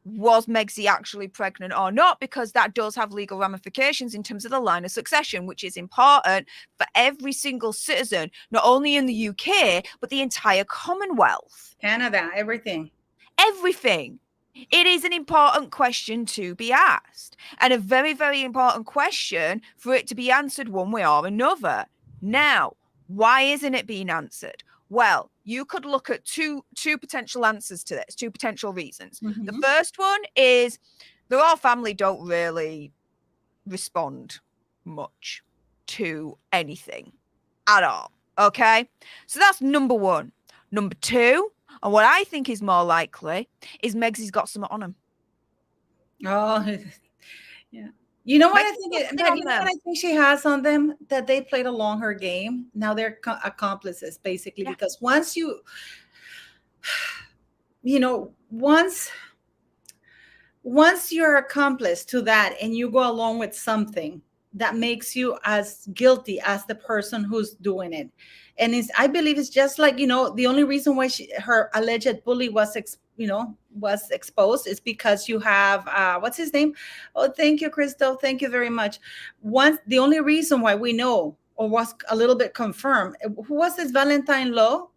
was Megsy actually pregnant or not? Because that does have legal ramifications in terms of the line of succession, which is important for every single citizen, not only in the UK, but the entire Commonwealth. Canada, everything. It is an important question to be asked, and a very, very important question for it to be answered one way or another. Now, why isn't it being answered? Well, you could look at two potential answers to this, 2 potential reasons. Mm-hmm. The first one is the royal family don't really respond much to anything at all. Okay, so that's number 1. Number 2, and what I think is more likely, is Megsy's got something on him. Oh, yeah. You know what I think? What I think she has on them? That they played along her game. Now they're accomplices, basically, because once once you're accomplice to that, and you go along with something, that makes you as guilty as the person who's doing it. And I believe it's just like, the only reason why her alleged bully was was exposed is because you have what's his name? Oh, thank you, Crystal. Thank you very much. The only reason why we know or was a little bit confirmed, who was this Valentine Lowe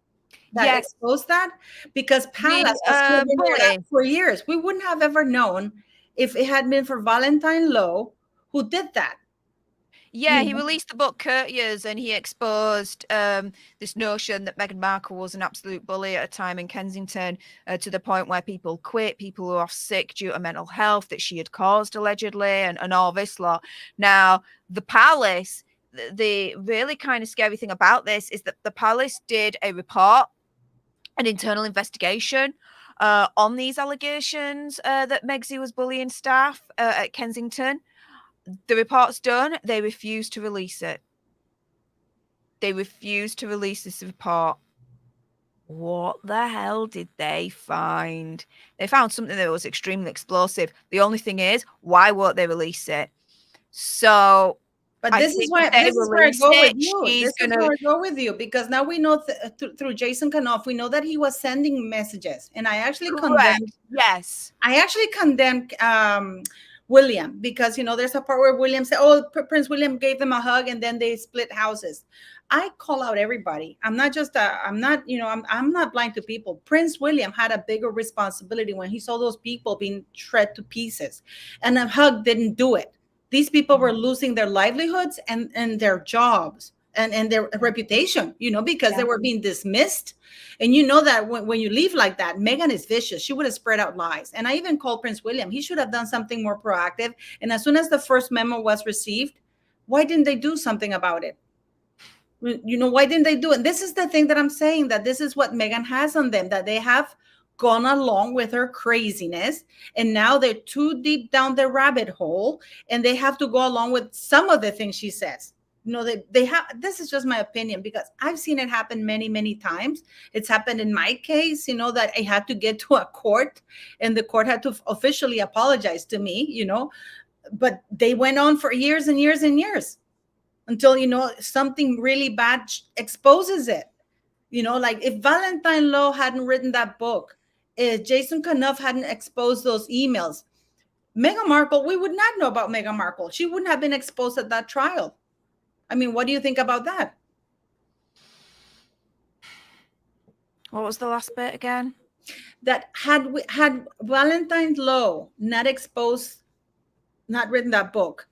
that Yes, exposed that? Because Palas was the covering it up bully. for years. We wouldn't have ever known if it had been for Valentine Lowe who did that. Yeah, You he know? released the book Courtiers, and he exposed this notion that Meghan Markle was an absolute bully at a time in Kensington, to the point where people quit, people who were off sick due to mental health that she had caused allegedly, and all this lot. Now, the palace, the really kind of scary thing about this is that the palace did a report, an internal investigation on these allegations that Megsy was bullying staff at Kensington. The report's done. They refuse to release it. They refuse to release this report. What the hell did they find? They found something that was extremely explosive. The only thing is, why won't they release it? So, But this is where I go with you. This is where I go with you, because now we know through Jason Kanoff, we know that he was sending messages, and I actually condemned. Yes, I actually condemned William, because there's a part where William said, "Oh, Prince William gave them a hug, and then they split houses." I call out everybody. I'm not blind to people. Prince William had a bigger responsibility when he saw those people being shred to pieces, and a hug didn't do it. These people were losing their livelihoods and their jobs and their reputation, because they were being dismissed. And you know that when you leave like that, Meghan is vicious. She would have spread out lies. And I even called Prince William. He should have done something more proactive. And as soon as the first memo was received, why didn't they do something about it? Why didn't they do it? And this is the thing that I'm saying, that this is what Meghan has on them, that they have gone along with her craziness, and now they're too deep down the rabbit hole, and they have to go along with some of the things she says. They have. This is just my opinion, because I've seen it happen many, many times. It's happened in my case, that I had to get to a court, and the court had to officially apologize to me, but they went on for years and years and years until something really bad exposes it. Like if Valentine Lowe hadn't written that book, if Jason Kanoff hadn't exposed those emails, Meghan Markle, we would not know about Meghan Markle. She wouldn't have been exposed at that trial. I mean, what do you think about that? What was the last bit again? That had Valentine Lowe not written that book,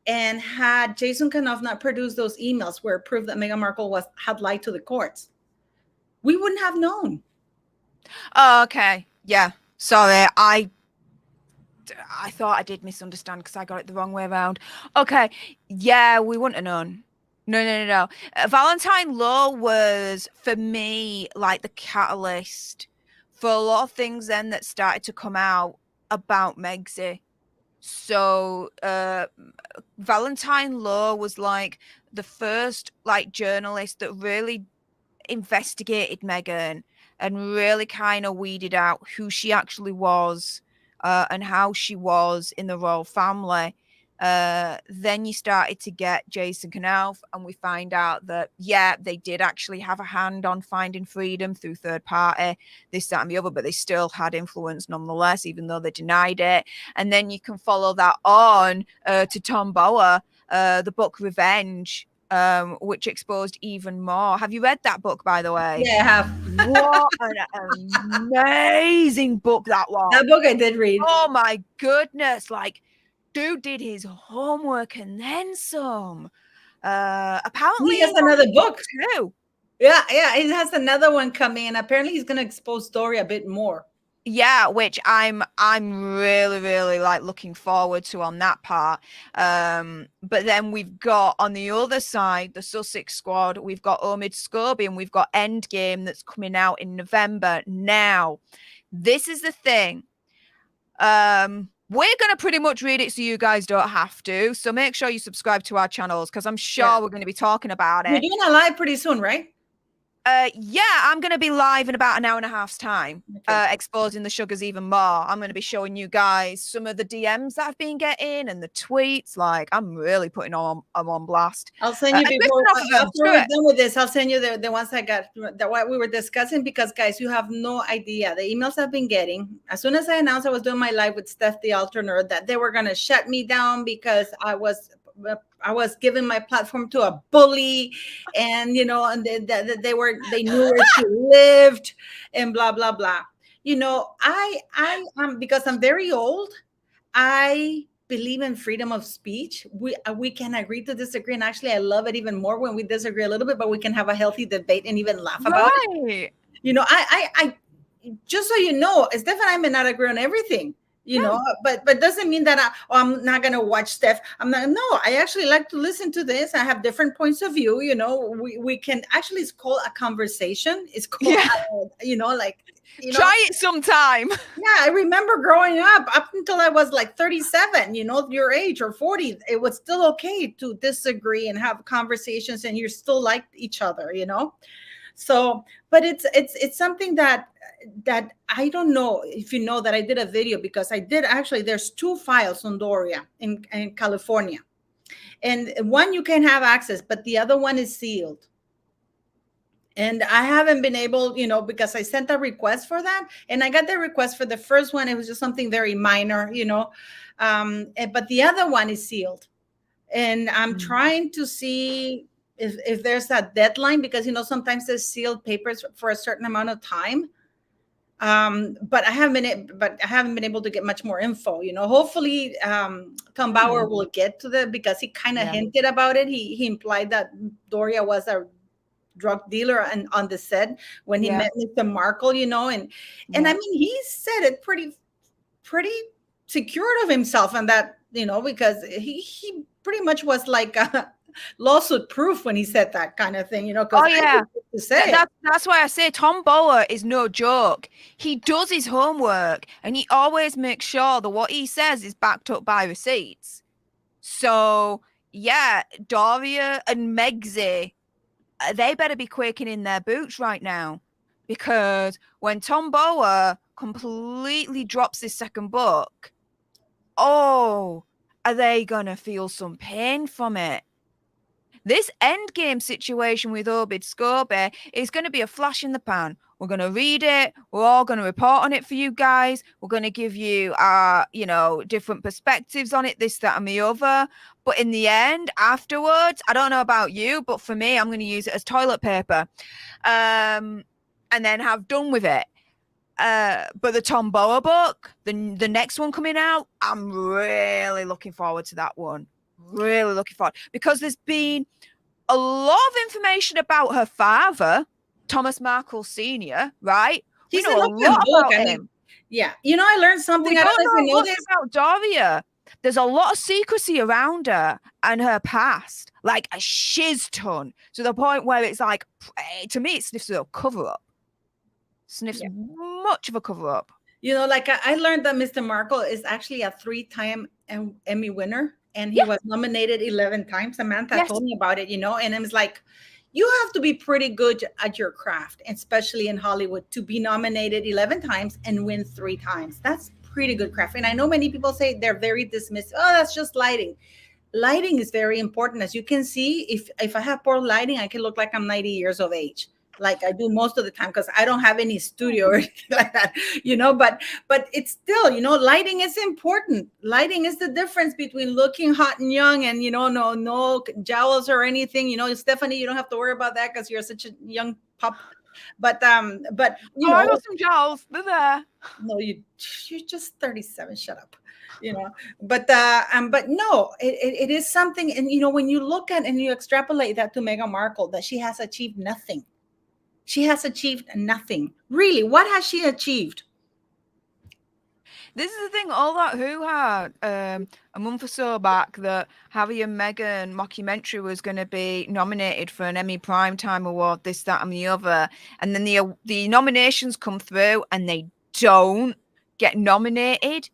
and had Jason Kanoff not produced those emails where it proved that Meghan Markle had lied to the courts, we wouldn't have known. Oh, okay. Yeah. Sorry. I thought I did misunderstand because I got it the wrong way around. Okay. Yeah, we wouldn't have known. No. Valentine Lowe was, for me, like the catalyst for a lot of things then that started to come out about Megsy. So Valentine Lowe was like the first journalist that really investigated Meghan and really kind of weeded out who she actually was and how she was in the royal family. Then you started to get Jason Kanoff, and we find out that, yeah, they did actually have a hand on finding freedom through third party, this, that, and the other, but they still had influence nonetheless, even though they denied it. And then you can follow that on to Tom Bower, the book Revenge, which exposed even more. Have you read that book, by the way? Yeah, I have. What an amazing book that was. That book I did read. Oh my goodness. Dude did his homework and then some. Apparently he has another book too. Yeah, he has another one coming, and apparently he's going to expose Doria a bit more. Yeah, which I'm really, really looking forward to on that part. But then we've got on the other side the Sussex Squad. We've got Omid Scobie, and we've got Endgame that's coming out in November. Now, this is the thing. We're going to pretty much read it so you guys don't have to. So make sure you subscribe to our channels, because I'm sure we're going to be talking about it. You're doing a live pretty soon, right? Yeah, I'm going to be live in about an hour and a half's time, Okay. exposing the sugars even more. I'm going to be showing you guys some of the DMs that I've been getting and the tweets. Like, I'm really putting them on blast. I'll send you And before ripping off of them. after we're done with this. I'll send you the ones I got that what we were discussing, because guys, you have no idea the emails I've been getting. As soon as I announced I was doing my live with Stef the Alternator, that they were gonna shut me down because I was giving my platform to a bully, and and they knew where she lived, and blah blah blah. I because I'm very old. I believe in freedom of speech. We can agree to disagree, and actually, I love it even more when we disagree a little bit, but we can have a healthy debate and even laugh about it. I just so you know, Steph and I may not agree on everything. But doesn't mean that I'm not gonna watch Steph. I'm not. No, I actually like to listen to this. I have different points of view. We can actually, it's called a conversation. It's called, try it sometime. Yeah, I remember growing up until I was like 37, your age, or 40. It was still okay to disagree and have conversations, and you still liked each other. So, but it's something that I don't know if you know that I did a video, because I did actually. There's 2 files on Doria in California, and one you can have access, but the other one is sealed. And I haven't been able, because I sent a request for that, and I got the request for the first one. It was just something very minor, but the other one is sealed, and I'm trying to see if there's a deadline, because sometimes there's sealed papers for a certain amount of time. But I haven't been able to get much more info. Hopefully, Tom Bauer will get to because he kind of hinted about it. He implied that Doria was a drug dealer and on the set when he met Mr. Markle, and I mean, he said it pretty secured of himself, and that, because he pretty much was like a lawsuit proof when he said that kind of thing, to say that's why I say Tom Bauer is no joke. He does his homework, and he always makes sure that what he says is backed up by receipts. So yeah, Doria and Megsy, they better be quaking in their boots right now, because when Tom Bauer completely drops his second book, are they gonna feel some pain from it? This endgame situation with Obid Scobie is going to be a flash in the pan. We're going to read it. We're all going to report on it for you guys. We're going to give you our, different perspectives on it, this, that, and the other. But in the end, afterwards, I don't know about you, but for me, I'm going to use it as toilet paper, and then have done with it. But the Tom Bauer book, the next one coming out, I'm really looking forward to that one. Really looking forward, because there's been a lot of information about her father, Thomas Markle Sr., right? We know a lot about him. Yeah. I learned something. I don't know this about Doria. There's a lot of secrecy around her and her past, like a shiz ton, to the point where it's like, to me, it sniffs a cover-up. Much of a cover-up. Like I learned that Mr. Markle is actually a 3-time Emmy winner. And he was nominated 11 times. Samantha told me about it, and I was like, you have to be pretty good at your craft, especially in Hollywood, to be nominated 11 times and win 3 times. That's pretty good craft. And I know many people say they're very dismissive. Oh, that's just lighting. Lighting is very important. As you can see, if I have poor lighting, I can look like I'm 90 years of age, like I do most of the time, because I don't have any studio or anything like that, but it's still, lighting is important. Lighting is the difference between looking hot and young and, no jowls or anything, Stephanie, you don't have to worry about that because you're such a young pup. But I got some jowls. They're there. No, you're just 37. Shut up. But no, it is something. And, when you look at and you extrapolate that to Meghan Markle, that she has achieved nothing. She has achieved nothing. Really, what has she achieved? This is the thing, all that hoo-ha a month or so back, that Harry and Meghan mockumentary was going to be nominated for an Emmy Primetime Award, this, that, and the other. And then the nominations come through and they don't get nominated.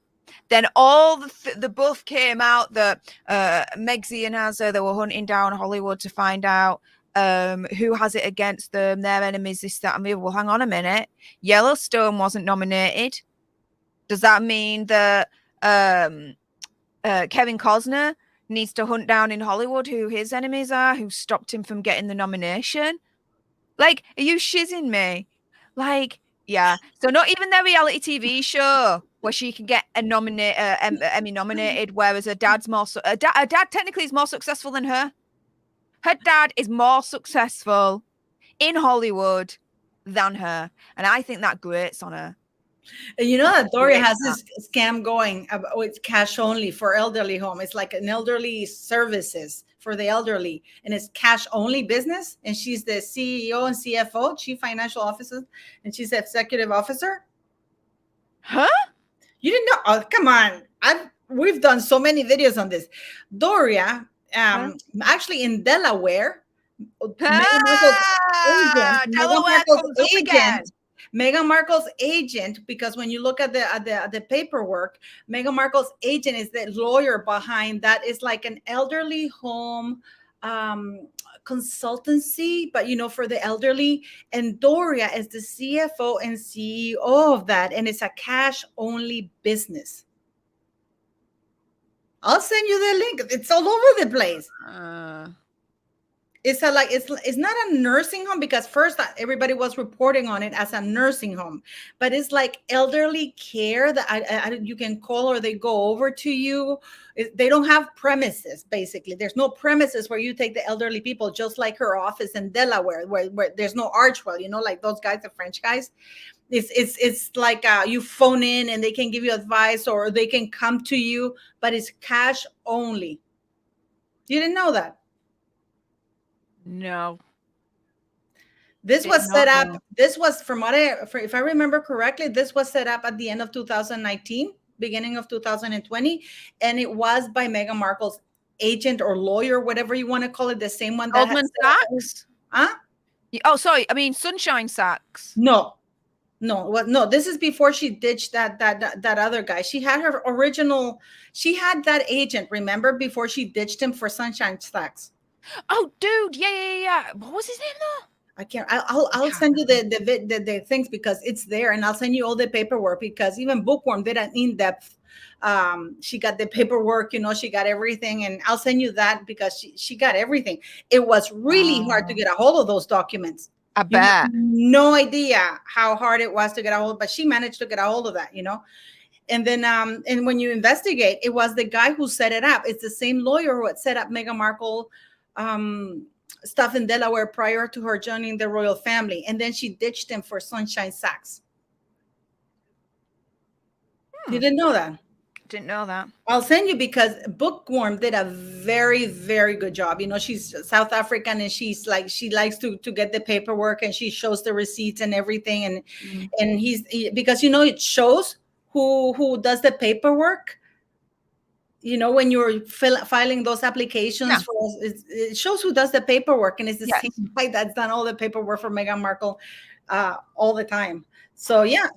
Then all the buff came out that Megsy and Azza, they were hunting down Hollywood to find out Who has it against them? Their enemies, this, that, and the other. Well, hang on a minute. Yellowstone wasn't nominated. Does that mean that Kevin Costner needs to hunt down in Hollywood who his enemies are, who stopped him from getting the nomination? Like, are you shizzing me? Like, yeah. So not even their reality TV show where she can get a Emmy nominated, whereas her dad's her dad technically is more successful than her. Her dad is more successful in Hollywood than her, and I think that grates on her. And you know that Doria has this scam going with cash only for elderly home. It's like an elderly services for the elderly, and it's cash only business. And she's the CEO and CFO, Chief Financial Officer, and she's the executive officer. Huh? You didn't know? Oh, come on. We've done so many videos on this. Doria, actually in Delaware, Meghan Markle's agent, because when you look at the paperwork, Meghan Markle's agent is the lawyer behind that. Is like an elderly home consultancy, but for the elderly. And Doria is the CFO and CEO of that, and it's a cash only business. I'll send you the link. It's all over the place. It's not a nursing home, because first everybody was reporting on it as a nursing home, but it's like elderly care that you can call, or they go over to you. They don't have premises, basically. There's no premises where you take the elderly people, just like her office in Delaware, where there's no Archwell, like those guys, the French guys. It's like you phone in and they can give you advice, or they can come to you, but it's cash only. You didn't know that? No. This was set up. This was if I remember correctly, this was set up at the end of 2019, beginning of 2020, and it was by Meghan Markle's agent or lawyer, whatever you want to call it, the same one that Goldman Sachs. Huh? Oh, sorry. I mean Sunshine Sachs. No. This is before she ditched that other guy. She had her original. She had that agent. Remember, before she ditched him for Sunshine Sachs. Oh, dude, yeah. What was his name though? I can't. I'll send you the things, because it's there, and I'll send you all the paperwork, because even Bookworm did an in-depth. She got the paperwork, she got everything, and I'll send you that, because she got everything. It was really hard to get a hold of those documents. I bet. No idea how hard it was to get a hold, but she managed to get a hold of that, And then, and when you investigate, it was the guy who set it up. It's the same lawyer who had set up Meghan Markle stuff in Delaware prior to her joining the royal family, and then she ditched him for Sunshine Sachs. You didn't know that? Didn't know that. I'll send you, because Bookworm did a very, very good job. She's South African, and she likes to get the paperwork, and she shows the receipts and everything, and because it shows who does the paperwork. When you're filing those applications, it shows who does the paperwork, and it's the same guy that's done all the paperwork for Meghan Markle all the time. So, yeah.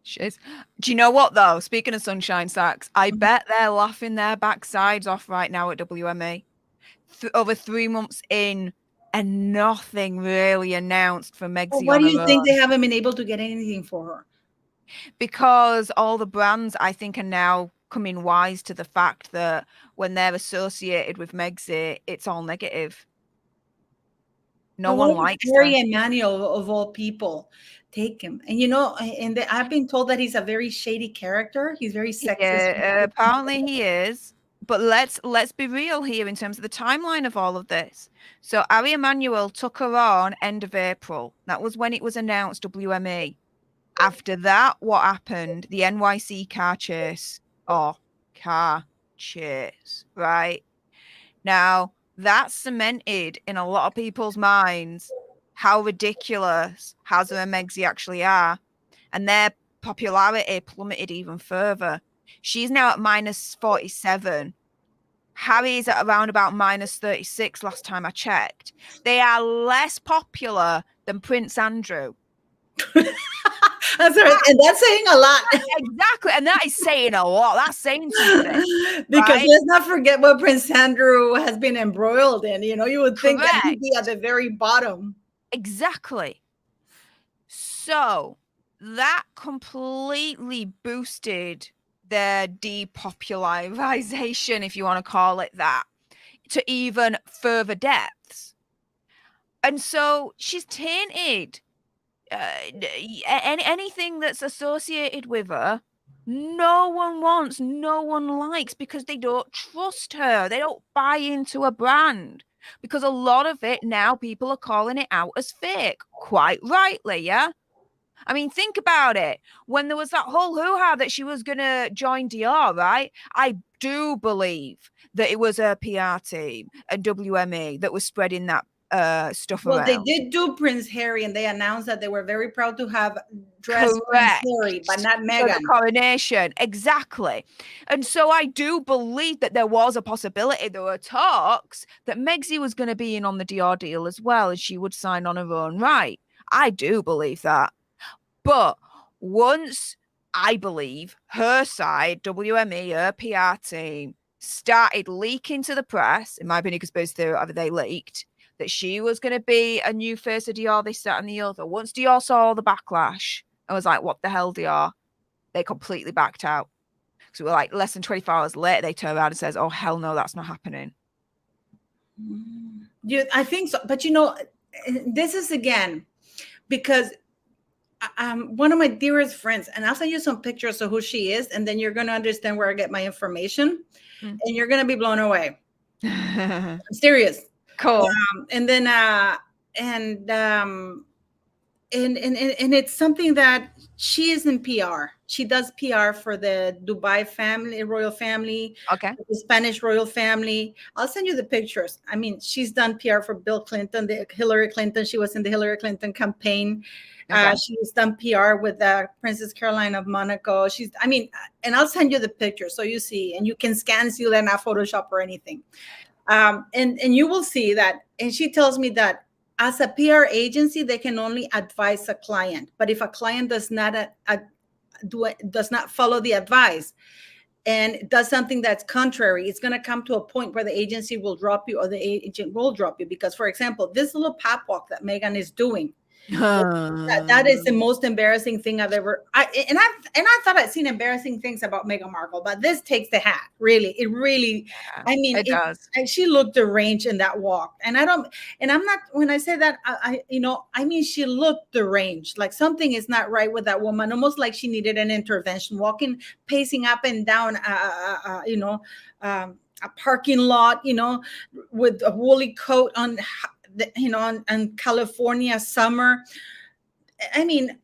Shiz. Do you know what, though? Speaking of Sunshine Sachs, I bet they're laughing their backsides off right now at WME. Over 3 months in, and nothing really announced for Megsy. Well, why do you think they haven't been able to get anything for her? Because all the brands, I think, are now coming wise to the fact that when they're associated with Megsy, it's all negative. No one likes Harry Emanuel, of all people, take him. And I've been told that he's a very shady character. He's very sexist. Yeah, apparently he is. But let's be real here in terms of the timeline of all of this. So Harry Emanuel took her on end of April. That was when it was announced, WME. After that, what happened? The NYC car chase, right? Now, that cemented in a lot of people's minds how ridiculous Hazza and Megsy actually are. And their popularity plummeted even further. She's now at -47. Harry's at around about -36 last time I checked. They are less popular than Prince Andrew. That's right. And that's saying a lot. Exactly. And that is saying a lot. That's saying something. Because right? let's not forget what Prince Andrew has been embroiled in. You know, you would think that he'd be at the very bottom. Exactly. So that completely boosted their depopularization, if you want to call it that, to even further depths. And so she's tainted anything that's associated with her. No one wants, no one likes, because they don't trust her. They don't buy into a brand, because a lot of it now people are calling it out as fake, quite rightly. Yeah. I mean, think about it. When there was that whole hoo-ha that she was going to join Dior, right? I do believe that it was a PR team, a WME, that was spreading that stuff Well, around. they did do Prince Harry, and they announced that they were very proud to have dressed Prince Harry, but not Meghan. For the coronation, exactly. And so I do believe that there was a possibility, there were talks that Megxie was going to be in on the Dior deal as well, and she would sign on her own right. I do believe that. But once, I believe, her side, WME, her PR team, started leaking to the press, in my opinion, conspiracy theory, whatever they leaked, that she was going to be a new face of Dior, this, that, and the other. Once Dior saw all the backlash, I was like, what the hell, Dior? They completely backed out. So we're like, less than 24 hours later, they turn around and says, oh, hell no, that's not happening. I think so. But, you know, this is, again, because one of my dearest friends, and I'll send you some pictures of who she is, and then you're going to understand where I get my information, and you're going to be blown away. I'm serious. Cool. And then and it's something that she is in PR. She does PR for the Dubai family, royal family, okay, the Spanish royal family. I'll send you the pictures. I mean, she's done PR for Bill Clinton, the Hillary Clinton. She was in the Hillary Clinton campaign. Okay. She's done PR with Princess Caroline of Monaco. And I'll send you the picture so you see, and you can scan, see that, not Photoshop or anything. And you will see that. And she tells me that as a PR agency, they can only advise a client. But if a client does not follow the advice and does something that's contrary, it's going to come to a point where the agency will drop you, or the agent will drop you. Because, for example, this little pop walk that Meghan is doing, that is the most embarrassing thing I've ever. I thought I'd seen embarrassing things about Meghan Markle, but this takes the hat. Really, it really. Yeah, I mean, it does. She looked deranged in that walk, and I'm not. When I say that, I mean she looked deranged. Like something is not right with that woman. Almost like she needed an intervention. Walking, pacing up and down, a parking lot, with a woolly coat on. On California summer. I mean,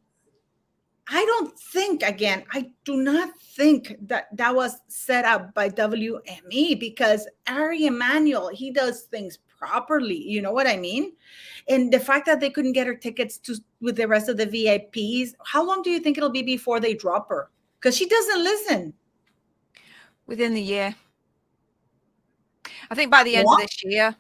I do not think that was set up by WME, because Ari Emanuel, he does things properly. You know what I mean? And the fact that they couldn't get her tickets with the rest of the VIPs, how long do you think it'll be before they drop her? Because she doesn't listen. Within the year. I think by the end of this year.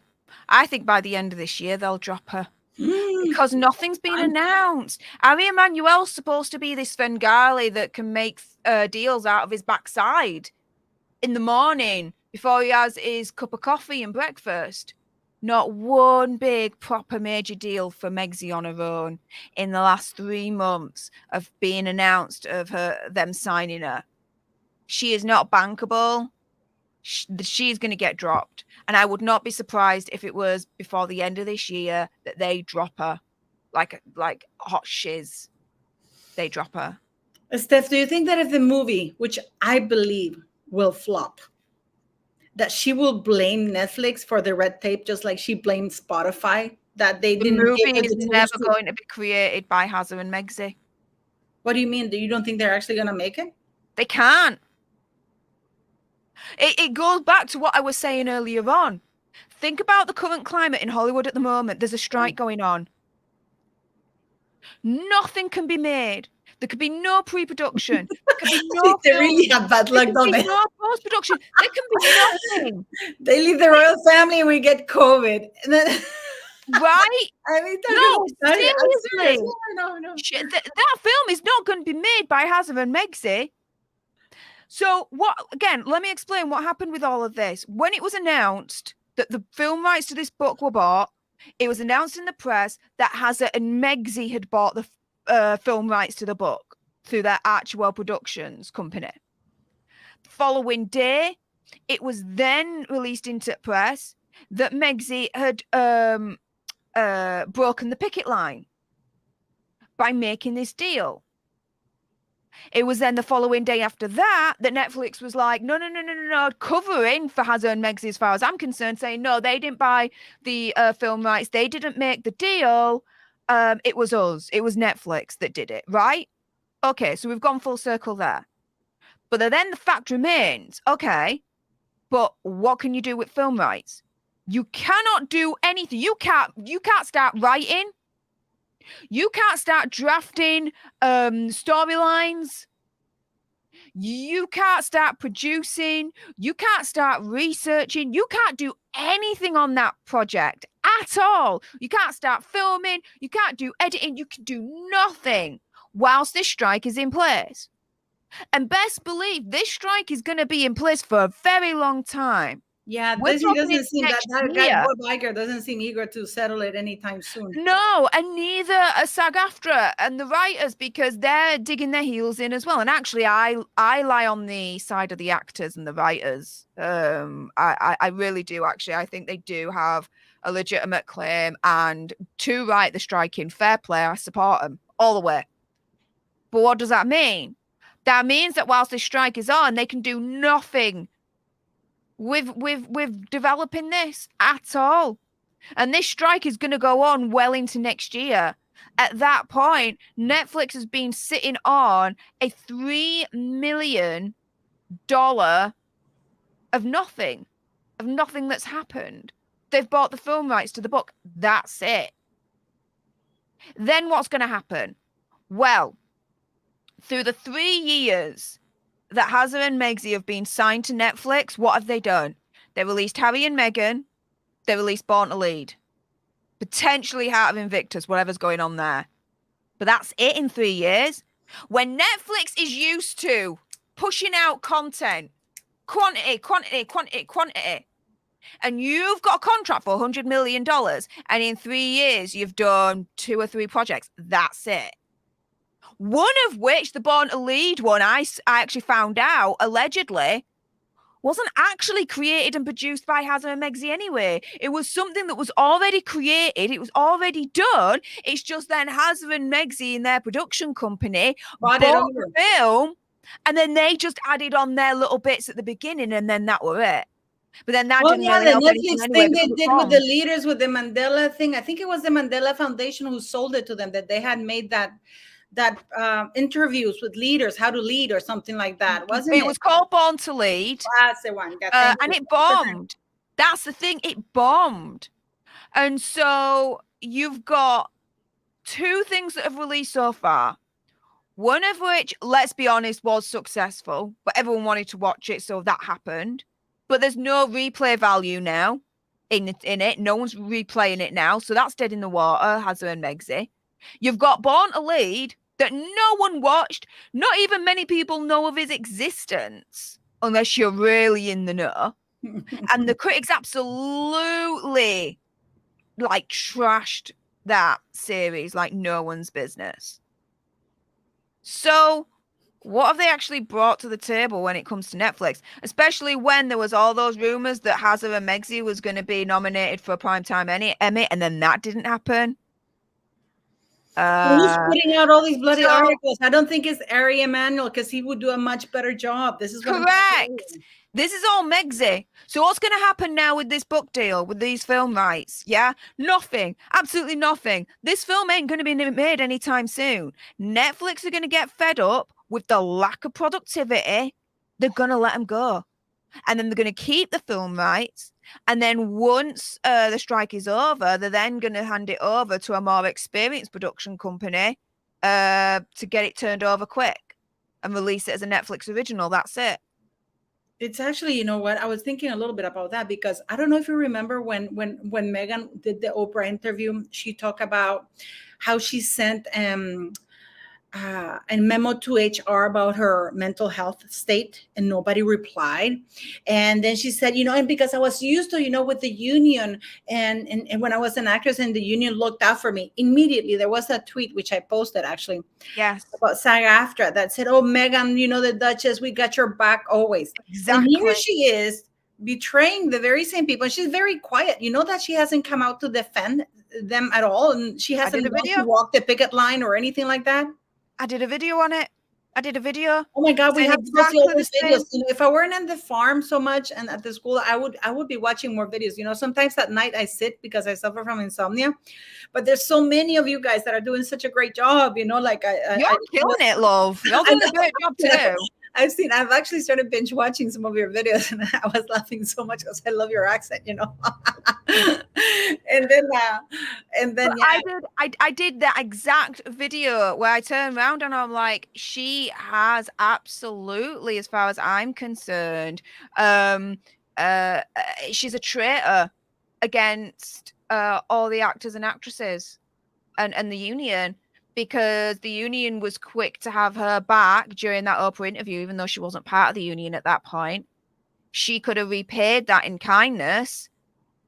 I think by the end of this year, they'll drop her. Because nothing's been announced. Ari Emanuel's supposed to be this Svengali that can make deals out of his backside in the morning before he has his cup of coffee and breakfast. Not one big proper major deal for Megxie on her own in the last 3 months of being announced of them signing her. She is not bankable. She's going to get dropped. And I would not be surprised if it was before the end of this year that they drop her like hot shiz. They drop her. Steph, do you think that if the movie, which I believe will flop, that she will blame Netflix for the red tape, just like she blamed Spotify, that they didn't? The movie is never going to be created by Hazza and Megxie. What do you mean? You don't think they're actually going to make it? They can't. It goes back to what I was saying earlier on. Think about the current climate in Hollywood at the moment. There's a strike going on. Nothing can be made. There could be no pre-production. There could be no. They really have bad luck, don't they? No post-production. There can be nothing. They leave the royal family and we get COVID. And then Right? I mean, No, I'm serious. seriously. No. That film is not going to be made by Hazard and Megzi. So let me explain what happened with all of this. When it was announced that the film rights to this book were bought, it was announced in the press that Hazard and Megzi had bought the film rights to the book through their Archwell Productions company. The following day, it was then released into press that Megzi had broken the picket line by making this deal. It was then the following day after that Netflix was like, no, covering for Hazard and Megzi as far as I'm concerned, saying, no, they didn't buy the film rights. They didn't make the deal. It was us. It was Netflix that did it, right? Okay, so we've gone full circle there. But then the fact remains, okay, but what can you do with film rights? You cannot do anything. You can't start writing. You can't start drafting storylines. You can't start producing. You can't start researching. You can't do anything on that project at all. You can't start filming. You can't do editing. You can do nothing whilst this strike is in place. And best believe this strike is going to be in place for a very long time. Yeah, Disney doesn't seem that guy Bob Iger doesn't seem eager to settle it anytime soon. No, and neither are SAG-AFTRA and the writers, because they're digging their heels in as well. And actually, I lie on the side of the actors and the writers. I really do. Actually, I think they do have a legitimate claim, and to write the strike in, fair play. I support them all the way. But what does that mean? That means that whilst this strike is on, they can do nothing with developing this at all. And this strike is going to go on well into next year. At that point, Netflix has been sitting on a $3 million of nothing that's happened. They've bought the film rights to the book. That's it. Then what's going to happen? Well, through the 3 years that Hazard and Megzi have been signed to Netflix, what have they done? They released Harry and Meghan. They released Born to Lead. Potentially Heart of Invictus, whatever's going on there. But that's it in 3 years. When Netflix is used to pushing out content, quantity, and you've got a contract for $100 million, and in 3 years you've done 2 or 3 projects, that's it. One of which, the Born to Lead one, I actually found out, allegedly, wasn't actually created and produced by Hazard and Megzi anyway. It was something that was already created. It was already done. It's just then Hazard and Megzi in their production company bought the film, and then they just added on their little bits at the beginning, and then that were it. But then that didn't really help anything anyway. The Netflix thing they did with the leaders, with the Mandela thing, I think it was the Mandela Foundation who sold it to them, that they had made that interviews with leaders, how to lead or something like that, wasn't it? It was called Born to Lead. That's the one. And it bombed. That's the thing. It bombed. And so you've got 2 things that have released so far. One of which, let's be honest, was successful, but everyone wanted to watch it, so that happened. But there's no replay value now in it. No one's replaying it now, so that's dead in the water, Hazard and Megzi. You've got Born to Lead that no one watched. Not even many people know of his existence, unless you're really in the know. And the critics absolutely trashed that series like no one's business. So what have they actually brought to the table when it comes to Netflix? Especially when there was all those rumors that Hazard and Megzi was going to be nominated for a Primetime Emmy, and then that didn't happen. Who's putting out all these bloody articles? I don't think it's Ari Emanuel, because he would do a much better job. This is correct. This is all Megzi. So what's going to happen now with this book deal, with these film rights? Yeah, nothing. Absolutely nothing. This film ain't going to be made anytime soon. Netflix are going to get fed up with the lack of productivity. They're going to let them go. And then they're going to keep the film rights. And then once the strike is over, they're then going to hand it over to a more experienced production company to get it turned over quick and release it as a Netflix original. That's it. It's actually, you know what? I was thinking a little bit about that because I don't know if you remember when Megan did the Oprah interview, she talked about how she sent a memo to HR about her mental health state, and nobody replied. And then she said, and because I was used to, with the union, and when I was an actress and the union looked out for me, immediately there was a tweet which I posted actually Yes, about SAG-AFTRA that said, "Oh, Megan, the Duchess, we got your back always." And here exactly. she is betraying the very same people. And she's very quiet. You know that she hasn't come out to defend them at all, and she I did hasn't a gone to video. walk the picket line or anything like that. I did a video on it. I did a video Oh my God, we saying have to go see all exactly the those videos. same. If I weren't in the farm so much and at the school, I would be watching more videos. Sometimes at night I sit because I suffer from insomnia, but there's so many of you guys that are doing such a great job. Like You're killing it, love. You're I doing a great job too. I've actually started binge watching some of your videos, and I was laughing so much because I love your accent. And then, But yeah, I did that exact video where I turned around and I'm like, she has absolutely, as far as I'm concerned, um, she's a traitor against all the actors and actresses and the union, because the union was quick to have her back during that Oprah interview, even though she wasn't part of the union at that point. She could have repaid that in kindness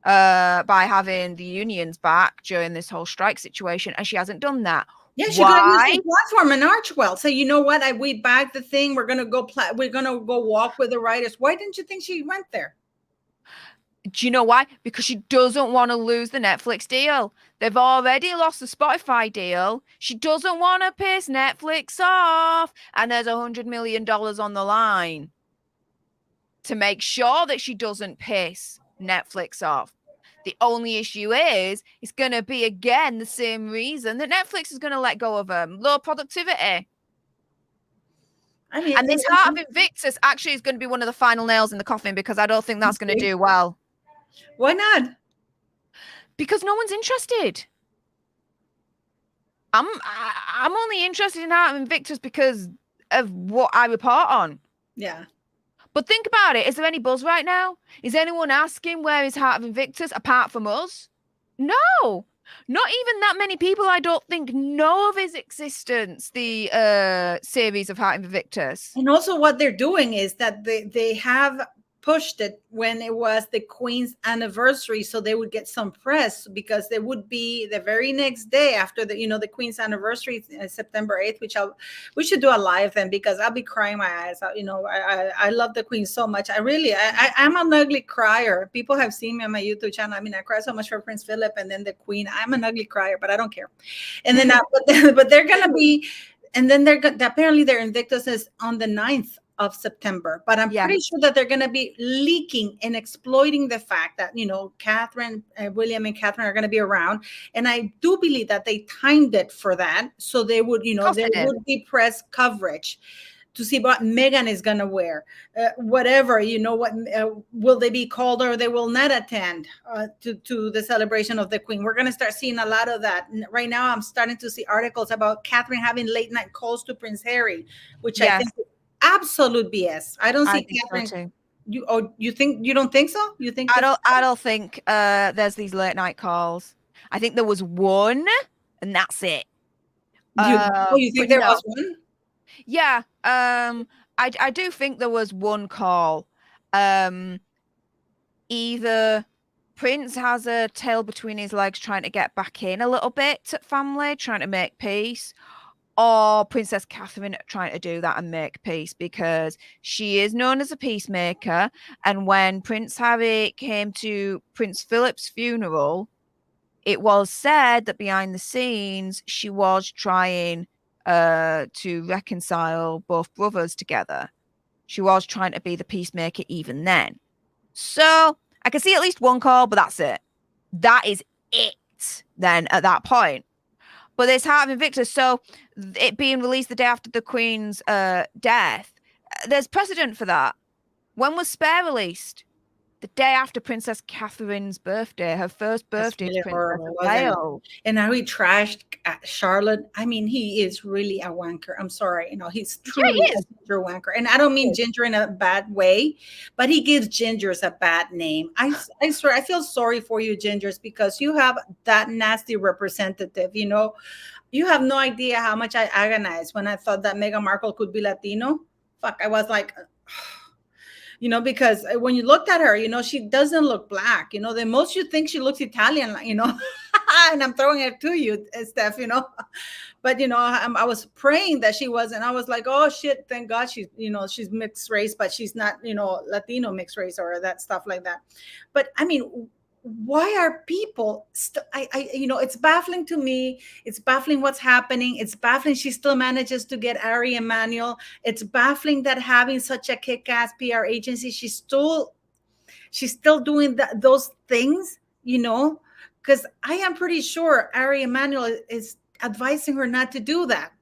by having the unions back during this whole strike situation, and she hasn't done that. yeah, she could have used Why? the platform in Archwell. Say, you know what? We bagged the thing. We're gonna go. We're gonna go walk with the writers. Why didn't you think she went there? Do you know why? Because she doesn't want to lose the Netflix deal. They've already lost the Spotify deal. She doesn't want to piss Netflix off, and there's $100 million on the line to make sure that she doesn't piss Netflix off. The only issue is it's going to be, again, the same reason that Netflix is going to let go of low productivity. I mean, And this Heart of Invictus actually is going to be one of the final nails in the coffin, because I don't think that's going to do well. Why not? Because no one's interested. I'm only interested in Heart of Invictus because of what I report on. Yeah. But think about it. Is there any buzz right now? Is anyone asking where is Heart of Invictus apart from us? No. Not even that many people, I don't think, know of his existence, the series of Heart of Invictus. And also what they're doing is that they have pushed it when it was the Queen's anniversary, so they would get some press, because they would be the very next day after the Queen's anniversary, September 8th, we should do a live then, because I'll be crying my eyes out. I love the Queen so much. I'm an ugly crier. People have seen me on my YouTube channel. I mean, I cry so much for Prince Philip and then the Queen. I'm an ugly crier, but I don't care. And then but they're gonna be, and then apparently their Invictus is on the 9th of September, but I'm pretty sure that they're going to be leaking and exploiting the fact that, Catherine, William and Catherine are going to be around. And I do believe that they timed it for that. So they would, there would be press coverage to see what Meghan is going to wear, whatever, will they be called or they will not attend to the celebration of the Queen. We're going to start seeing a lot of that. Right now, I'm starting to see articles about Catherine having late night calls to Prince Harry, which I think absolute BS. I don't see Catherine. So you don't think so? You think I don't think there's these late night calls. I think there was one, and that's it. You think there was one? Yeah. I do think there was one call. Either Prince has a tail between his legs trying to get back in a little bit at family, trying to make peace, or Princess Catherine trying to do that and make peace, because she is known as a peacemaker. And when Prince Harry came to Prince Philip's funeral, it was said that behind the scenes, she was trying to reconcile both brothers together. She was trying to be the peacemaker even then. So I can see at least one call, but that's it. That is it then at that point. But there's Heart of Invictus, so it being released the day after the Queen's death, there's precedent for that. When was Spare released? the day after Princess Catherine's birthday, her first birthday really as Princess horrible, of wasn't it? Wales. And now he trashed Charlotte. I mean, he is really a wanker. I'm sorry. He's truly he a is. ginger wanker. And I don't mean ginger in a bad way, but he gives gingers a bad name. I swear, I feel sorry for you, gingers, because you have that nasty representative. You have no idea how much I agonized when I thought that Meghan Markle could be Latino. Fuck, I was like, because when you looked at her, she doesn't look black. The most you think she looks Italian, and I'm throwing it to you, Steph, but I was praying that she wasn't. I was like, oh shit, thank God she's mixed race, but she's not, Latino mixed race or that stuff like that. But I mean, why are people it's baffling to me. It's baffling what's happening. It's baffling she still manages to get Ari Emanuel. It's baffling that having such a kick-ass PR agency, she's still doing those things, because I am pretty sure Ari Emanuel is advising her not to do that.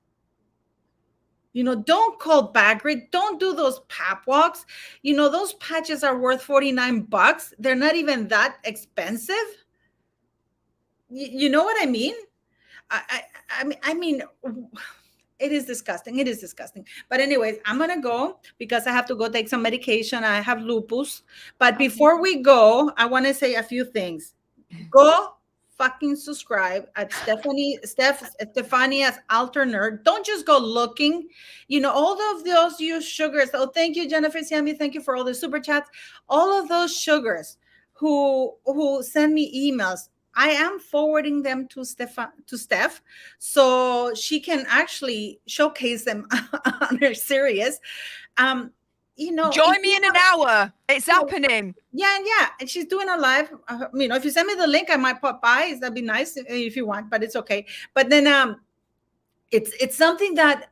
Don't call Bagrid. Don't do those pap walks. Those patches are worth $49. They're not even that expensive. You know what I mean? I mean, it is disgusting. It is disgusting. But anyways, I'm going to go because I have to go take some medication. I have lupus. But before we go, I want to say a few things. Go fucking subscribe at Stefania's Alter Nerd. Don't just go looking. All of those sugars. Oh, thank you, Jennifer Siami. Thank you for all the super chats. All of those sugars who send me emails, I am forwarding them to Steph, so she can actually showcase them on her series. Join me in an hour. It's happening. Yeah. And she's doing a live. If you send me the link, I might pop by. That'd be nice if you want, but it's okay. But then it's something that,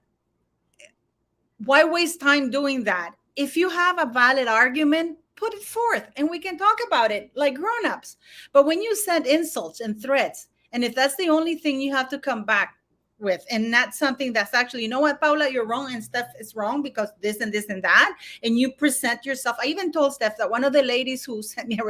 why waste time doing that? If you have a valid argument, put it forth and we can talk about it like grown-ups. But when you send insults and threats, and if that's the only thing you have to come back with, and not something that's actually, you know what, Paula, you're wrong and Steph is wrong because this and this and that, and you present yourself. I even told Steph that one of the ladies who sent me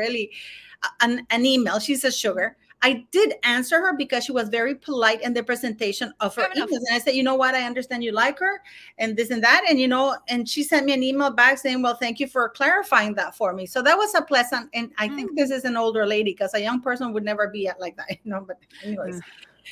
an email, she's a sugar, I did answer her because she was very polite in the presentation of her emails. And I said, you know what, I understand you like her and this and that. And, and she sent me an email back saying, well, thank you for clarifying that for me. So that was a pleasant, and I think this is an older lady because a young person would never be like that, but anyways.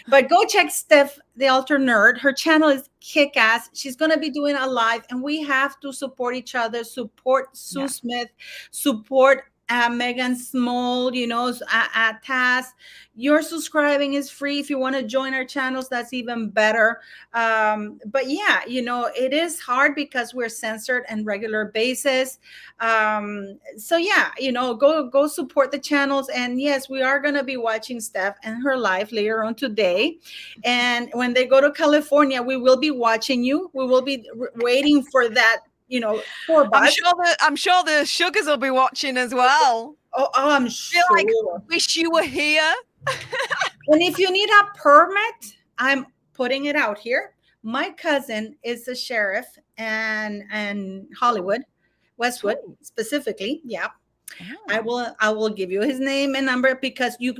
But go check Steph, the Alter Nerd. Her channel is kick-ass. She's going to be doing a live, and we have to support each other, support Sue Smith, support Megan Small, Taz. Your subscribing is free. If you want to join our channels, that's even better. But yeah, it is hard because we're censored on regular basis. So yeah, go support the channels. And yes, we are going to be watching Steph and her live later on today. And when they go to California, we will be watching you. We will be waiting for that. I'm sure the sugars will be watching as well. Oh, I'm sure. Like, wish you were here. And if you need a permit, I'm putting it out here. My cousin is the sheriff and Hollywood, Westwood specifically. Yeah. Oh. I will give you his name and number because you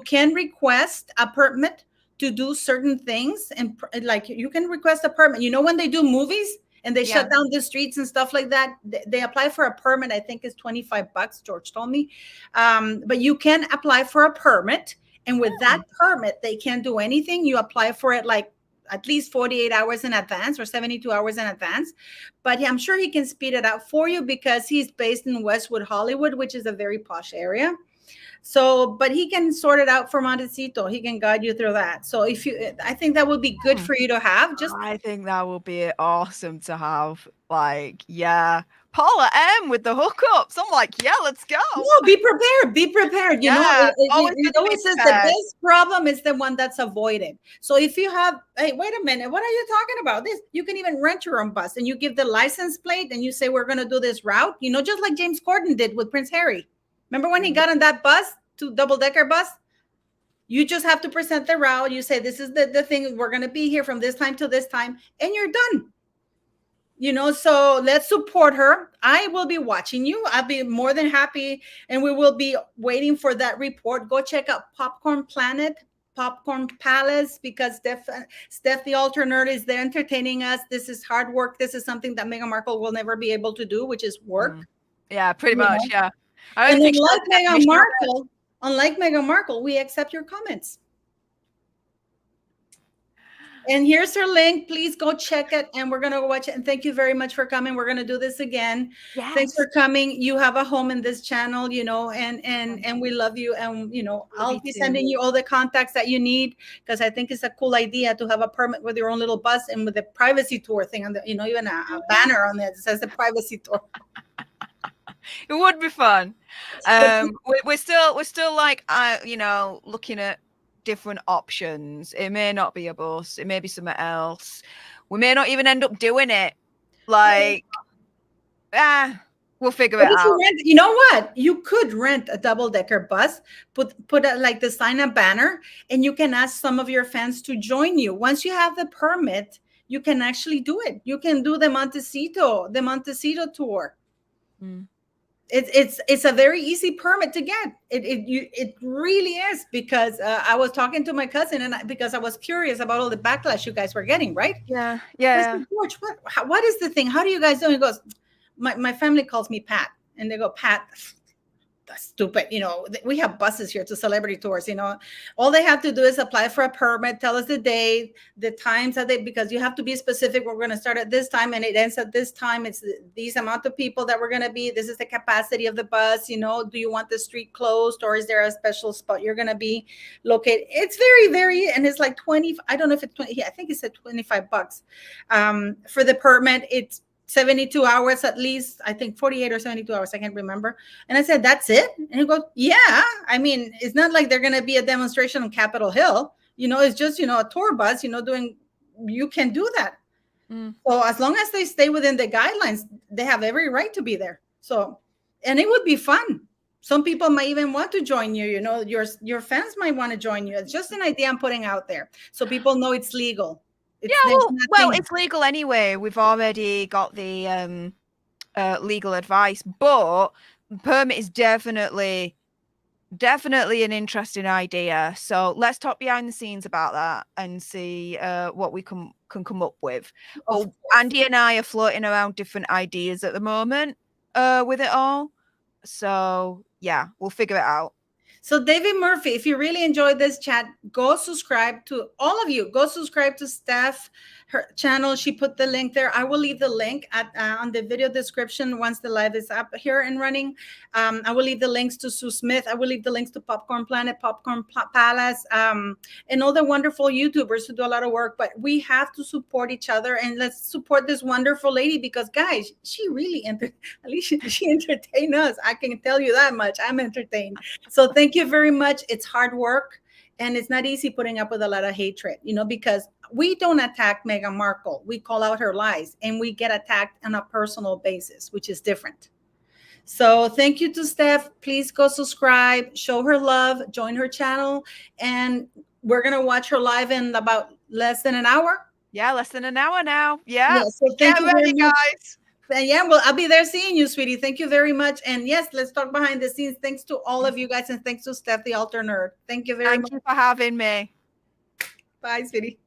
can request a permit to do certain things, and like you can request a permit. When they do movies and they shut down the streets and stuff like that, they apply for a permit. I think it's $25. George told me, but you can apply for a permit, and with that permit, they can't do anything. You apply for it like at least 48 hours in advance or 72 hours in advance. But I'm sure he can speed it up for you because he's based in Westwood, Hollywood, which is a very posh area. So, but he can sort it out for Montecito. He can guide you through that. So I think that would be good for you to have. I think that would be awesome to have. Paula M with the hookups. I'm like, yeah, let's go. No, be prepared. Be prepared. It always says the best problem is the one that's avoided. So if you have, hey, wait a minute, what are you talking about? This, you can even rent your own bus and you give the license plate and you say, we're going to do this route, just like James Corden did with Prince Harry. Remember when he got on that bus, double-decker bus? You just have to present the route. You say, this is the thing. We're going to be here from this time to this time. And you're done. So let's support her. I will be watching you. I'll be more than happy, and we will be waiting for that report. Go check out Popcorn Planet, Popcorn Palace, because Steph the Alter Nerd is there entertaining us. This is hard work. This is something that Meghan Markle will never be able to do, which is work. Yeah, pretty much. Know? Yeah. I And don't think unlike Meghan Markle, we accept your comments. And here's her link. Please go check it, and we're going to watch it. And thank you very much for coming. We're going to do this again. Yes. Thanks for coming. You have a home in this channel, and we love you. And, I'll be sending you all the contacts that you need, because I think it's a cool idea to have a permit with your own little bus and with a privacy tour thing on the, even a banner on there that says the privacy tour. It would be fun. We're still like, looking at different options. It may not be a bus, it may be something else. We may not even end up doing it. Like, we'll figure it out. You know what? You could rent a double-decker bus, put the sign up banner, and you can ask some of your fans to join you. Once you have the permit, you can actually do it. You can do the Montecito tour. It's a very easy permit to get. It really is, because I was talking to my cousin, and because I was curious about all the backlash you guys were getting, right? Yeah. Said, George, what is the thing? How do you guys do? He goes, my family calls me Pat, and they go, Pat, that's stupid. We have buses here to celebrity tours. All they have to do is apply for a permit, tell us the day, the times because you have to be specific. We're going to start at this time and it ends at this time. It's these amount of people that we're going to be. This is the capacity of the bus. Do you want the street closed, or is there a special spot you're going to be located? It's very, very, and it's like 20. I don't know if it's 20. I think it said $25 for the permit. It's 72 hours at least. I think 48 or 72 hours. I can't remember. And I said, that's it? And he goes, yeah. I mean, it's not like they're going to be a demonstration on Capitol Hill. It's just, a tour bus, you can do that. So as long as they stay within the guidelines, they have every right to be there. So, and it would be fun. Some people might even want to join you. Your fans might want to join you. It's just an idea I'm putting out there, so people know it's legal. It's legal anyway. We've already got the legal advice, but permit is definitely an interesting idea. So let's talk behind the scenes about that and see what we can come up with. Well, Andy and I are floating around different ideas at the moment with it all. So yeah, we'll figure it out. So David Murphy, if you really enjoyed this chat, go subscribe to all of you. Go subscribe to Steph, her channel. She put the link there. I will leave the link on the video description once the live is up here and running. I will leave the links to Sue Smith. I will leave the links to Popcorn Planet, Popcorn Palace, and all the wonderful YouTubers who do a lot of work. But we have to support each other, and let's support this wonderful lady, because guys, she really she entertained us. I can tell you that much. I'm entertained. So thank you very much. It's hard work, and it's not easy putting up with a lot of hatred, because we don't attack Meghan Markle. We call out her lies, and we get attacked on a personal basis, which is different. So thank you to Steph. Please go subscribe, show her love, join her channel, and we're going to watch her live in about less than an hour. Yeah, less than an hour now. Yeah. So thank you very much, guys. Yeah, well, I'll be there seeing you, sweetie. Thank you very much. And yes, let's talk behind the scenes. Thanks to all of you guys, and thanks to Steph, the Alter Nerd. Thank you very much. Thank you for having me. Bye, sweetie.